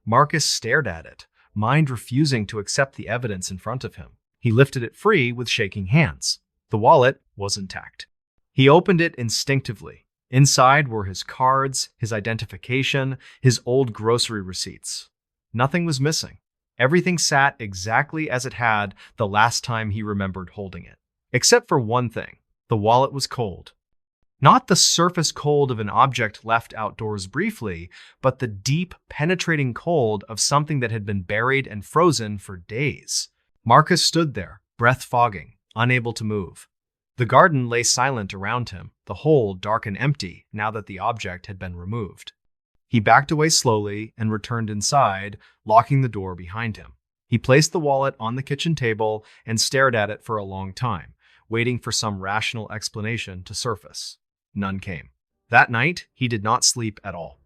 Marcus stared at it, mind refusing to accept the evidence in front of him. He lifted it free with shaking hands. The wallet was intact. He opened it instinctively. Inside were his cards, his identification, his old grocery receipts. Nothing was missing. Everything sat exactly as it had the last time he remembered holding it. Except for one thing, the wallet was cold. Not the surface cold of an object left outdoors briefly, but the deep, penetrating cold of something that had been buried and frozen for days. Marcus stood there, breath fogging, unable to move. The garden lay silent around him, the hole dark and empty now that the object had been removed. He backed away slowly and returned inside, locking the door behind him. He placed the wallet on the kitchen table and stared at it for a long time, waiting for some rational explanation to surface. None came. That night, he did not sleep at all.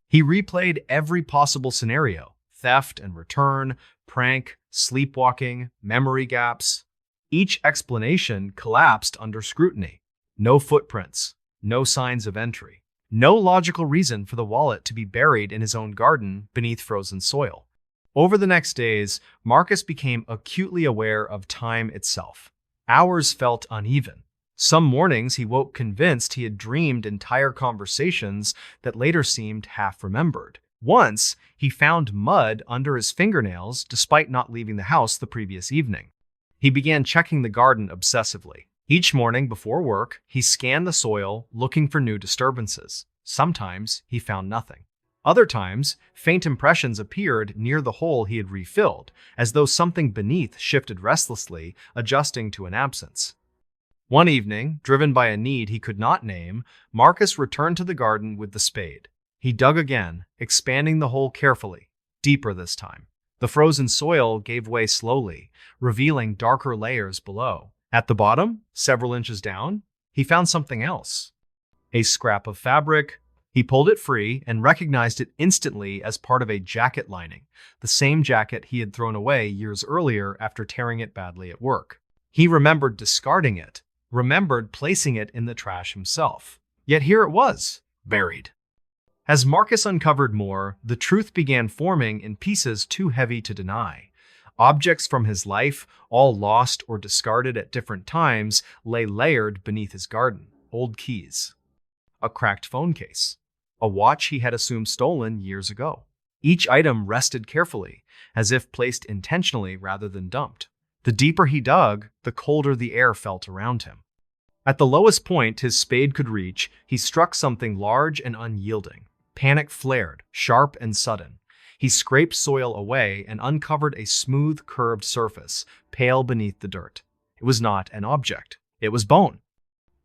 He replayed every possible scenario: theft and return, prank, sleepwalking, memory gaps. Each explanation collapsed under scrutiny. No footprints, no signs of entry, no logical reason for the wallet to be buried in his own garden beneath frozen soil. Over the next days, Marcus became acutely aware of time itself. Hours felt uneven. Some mornings he woke convinced he had dreamed entire conversations that later seemed half-remembered. Once, he found mud under his fingernails despite not leaving the house the previous evening. He began checking the garden obsessively. Each morning before work, he scanned the soil, looking for new disturbances. Sometimes he found nothing. Other times, faint impressions appeared near the hole he had refilled, as though something beneath shifted restlessly, adjusting to an absence. One evening, driven by a need he could not name, Marcus returned to the garden with the spade. He dug again, expanding the hole carefully, deeper this time. The frozen soil gave way slowly, revealing darker layers below. At the bottom, several inches down, he found something else. A scrap of fabric. He pulled it free and recognized it instantly as part of a jacket lining, the same jacket he had thrown away years earlier after tearing it badly at work. He remembered discarding it, remembered placing it in the trash himself. Yet here it was, buried. As Marcus uncovered more, the truth began forming in pieces too heavy to deny. Objects from his life, all lost or discarded at different times, lay layered beneath his garden. Old keys. A cracked phone case. A watch he had assumed stolen years ago. Each item rested carefully, as if placed intentionally rather than dumped. The deeper he dug, the colder the air felt around him. At the lowest point his spade could reach, he struck something large and unyielding. Panic flared, sharp and sudden. He scraped soil away and uncovered a smooth, curved surface, pale beneath the dirt. It was not an object. It was bone.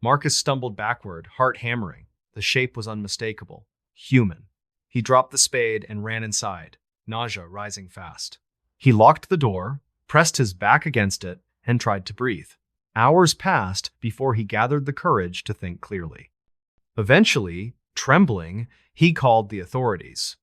Marcus stumbled backward, heart hammering. The shape was unmistakable. Human. He dropped the spade and ran inside, nausea rising fast. He locked the door, pressed his back against it, and tried to breathe. Hours passed before he gathered the courage to think clearly. Eventually, trembling, he called the authorities.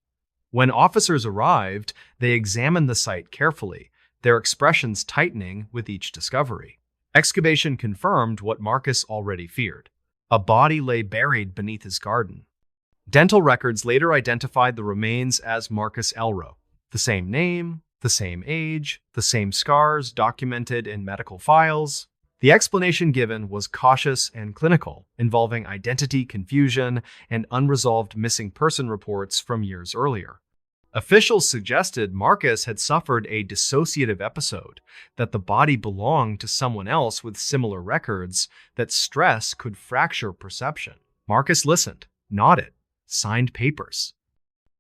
When officers arrived, they examined the site carefully, their expressions tightening with each discovery. Excavation confirmed what Marcus already feared. A body lay buried beneath his garden. Dental records later identified the remains as Marcus Elro. The same name, the same age, the same scars documented in medical files. The explanation given was cautious and clinical, involving identity confusion and unresolved missing person reports from years earlier. Officials suggested Marcus had suffered a dissociative episode, that the body belonged to someone else with similar records, that stress could fracture perception. Marcus listened, nodded, signed papers.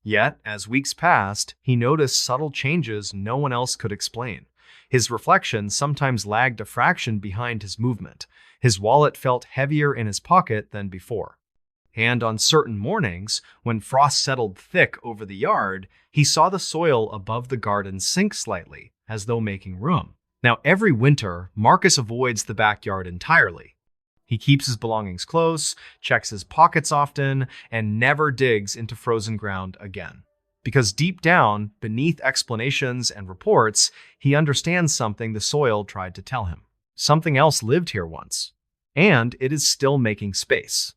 Yet, as weeks passed, he noticed subtle changes no one else could explain. His reflection sometimes lagged a fraction behind his movement. His wallet felt heavier in his pocket than before. And on certain mornings, when frost settled thick over the yard, he saw the soil above the garden sink slightly, as though making room. Now, every winter, Marcus avoids the backyard entirely. He keeps his belongings close, checks his pockets often, and never digs into frozen ground again. Because deep down, beneath explanations and reports, he understands something the soil tried to tell him. Something else lived here once. And it is still making space.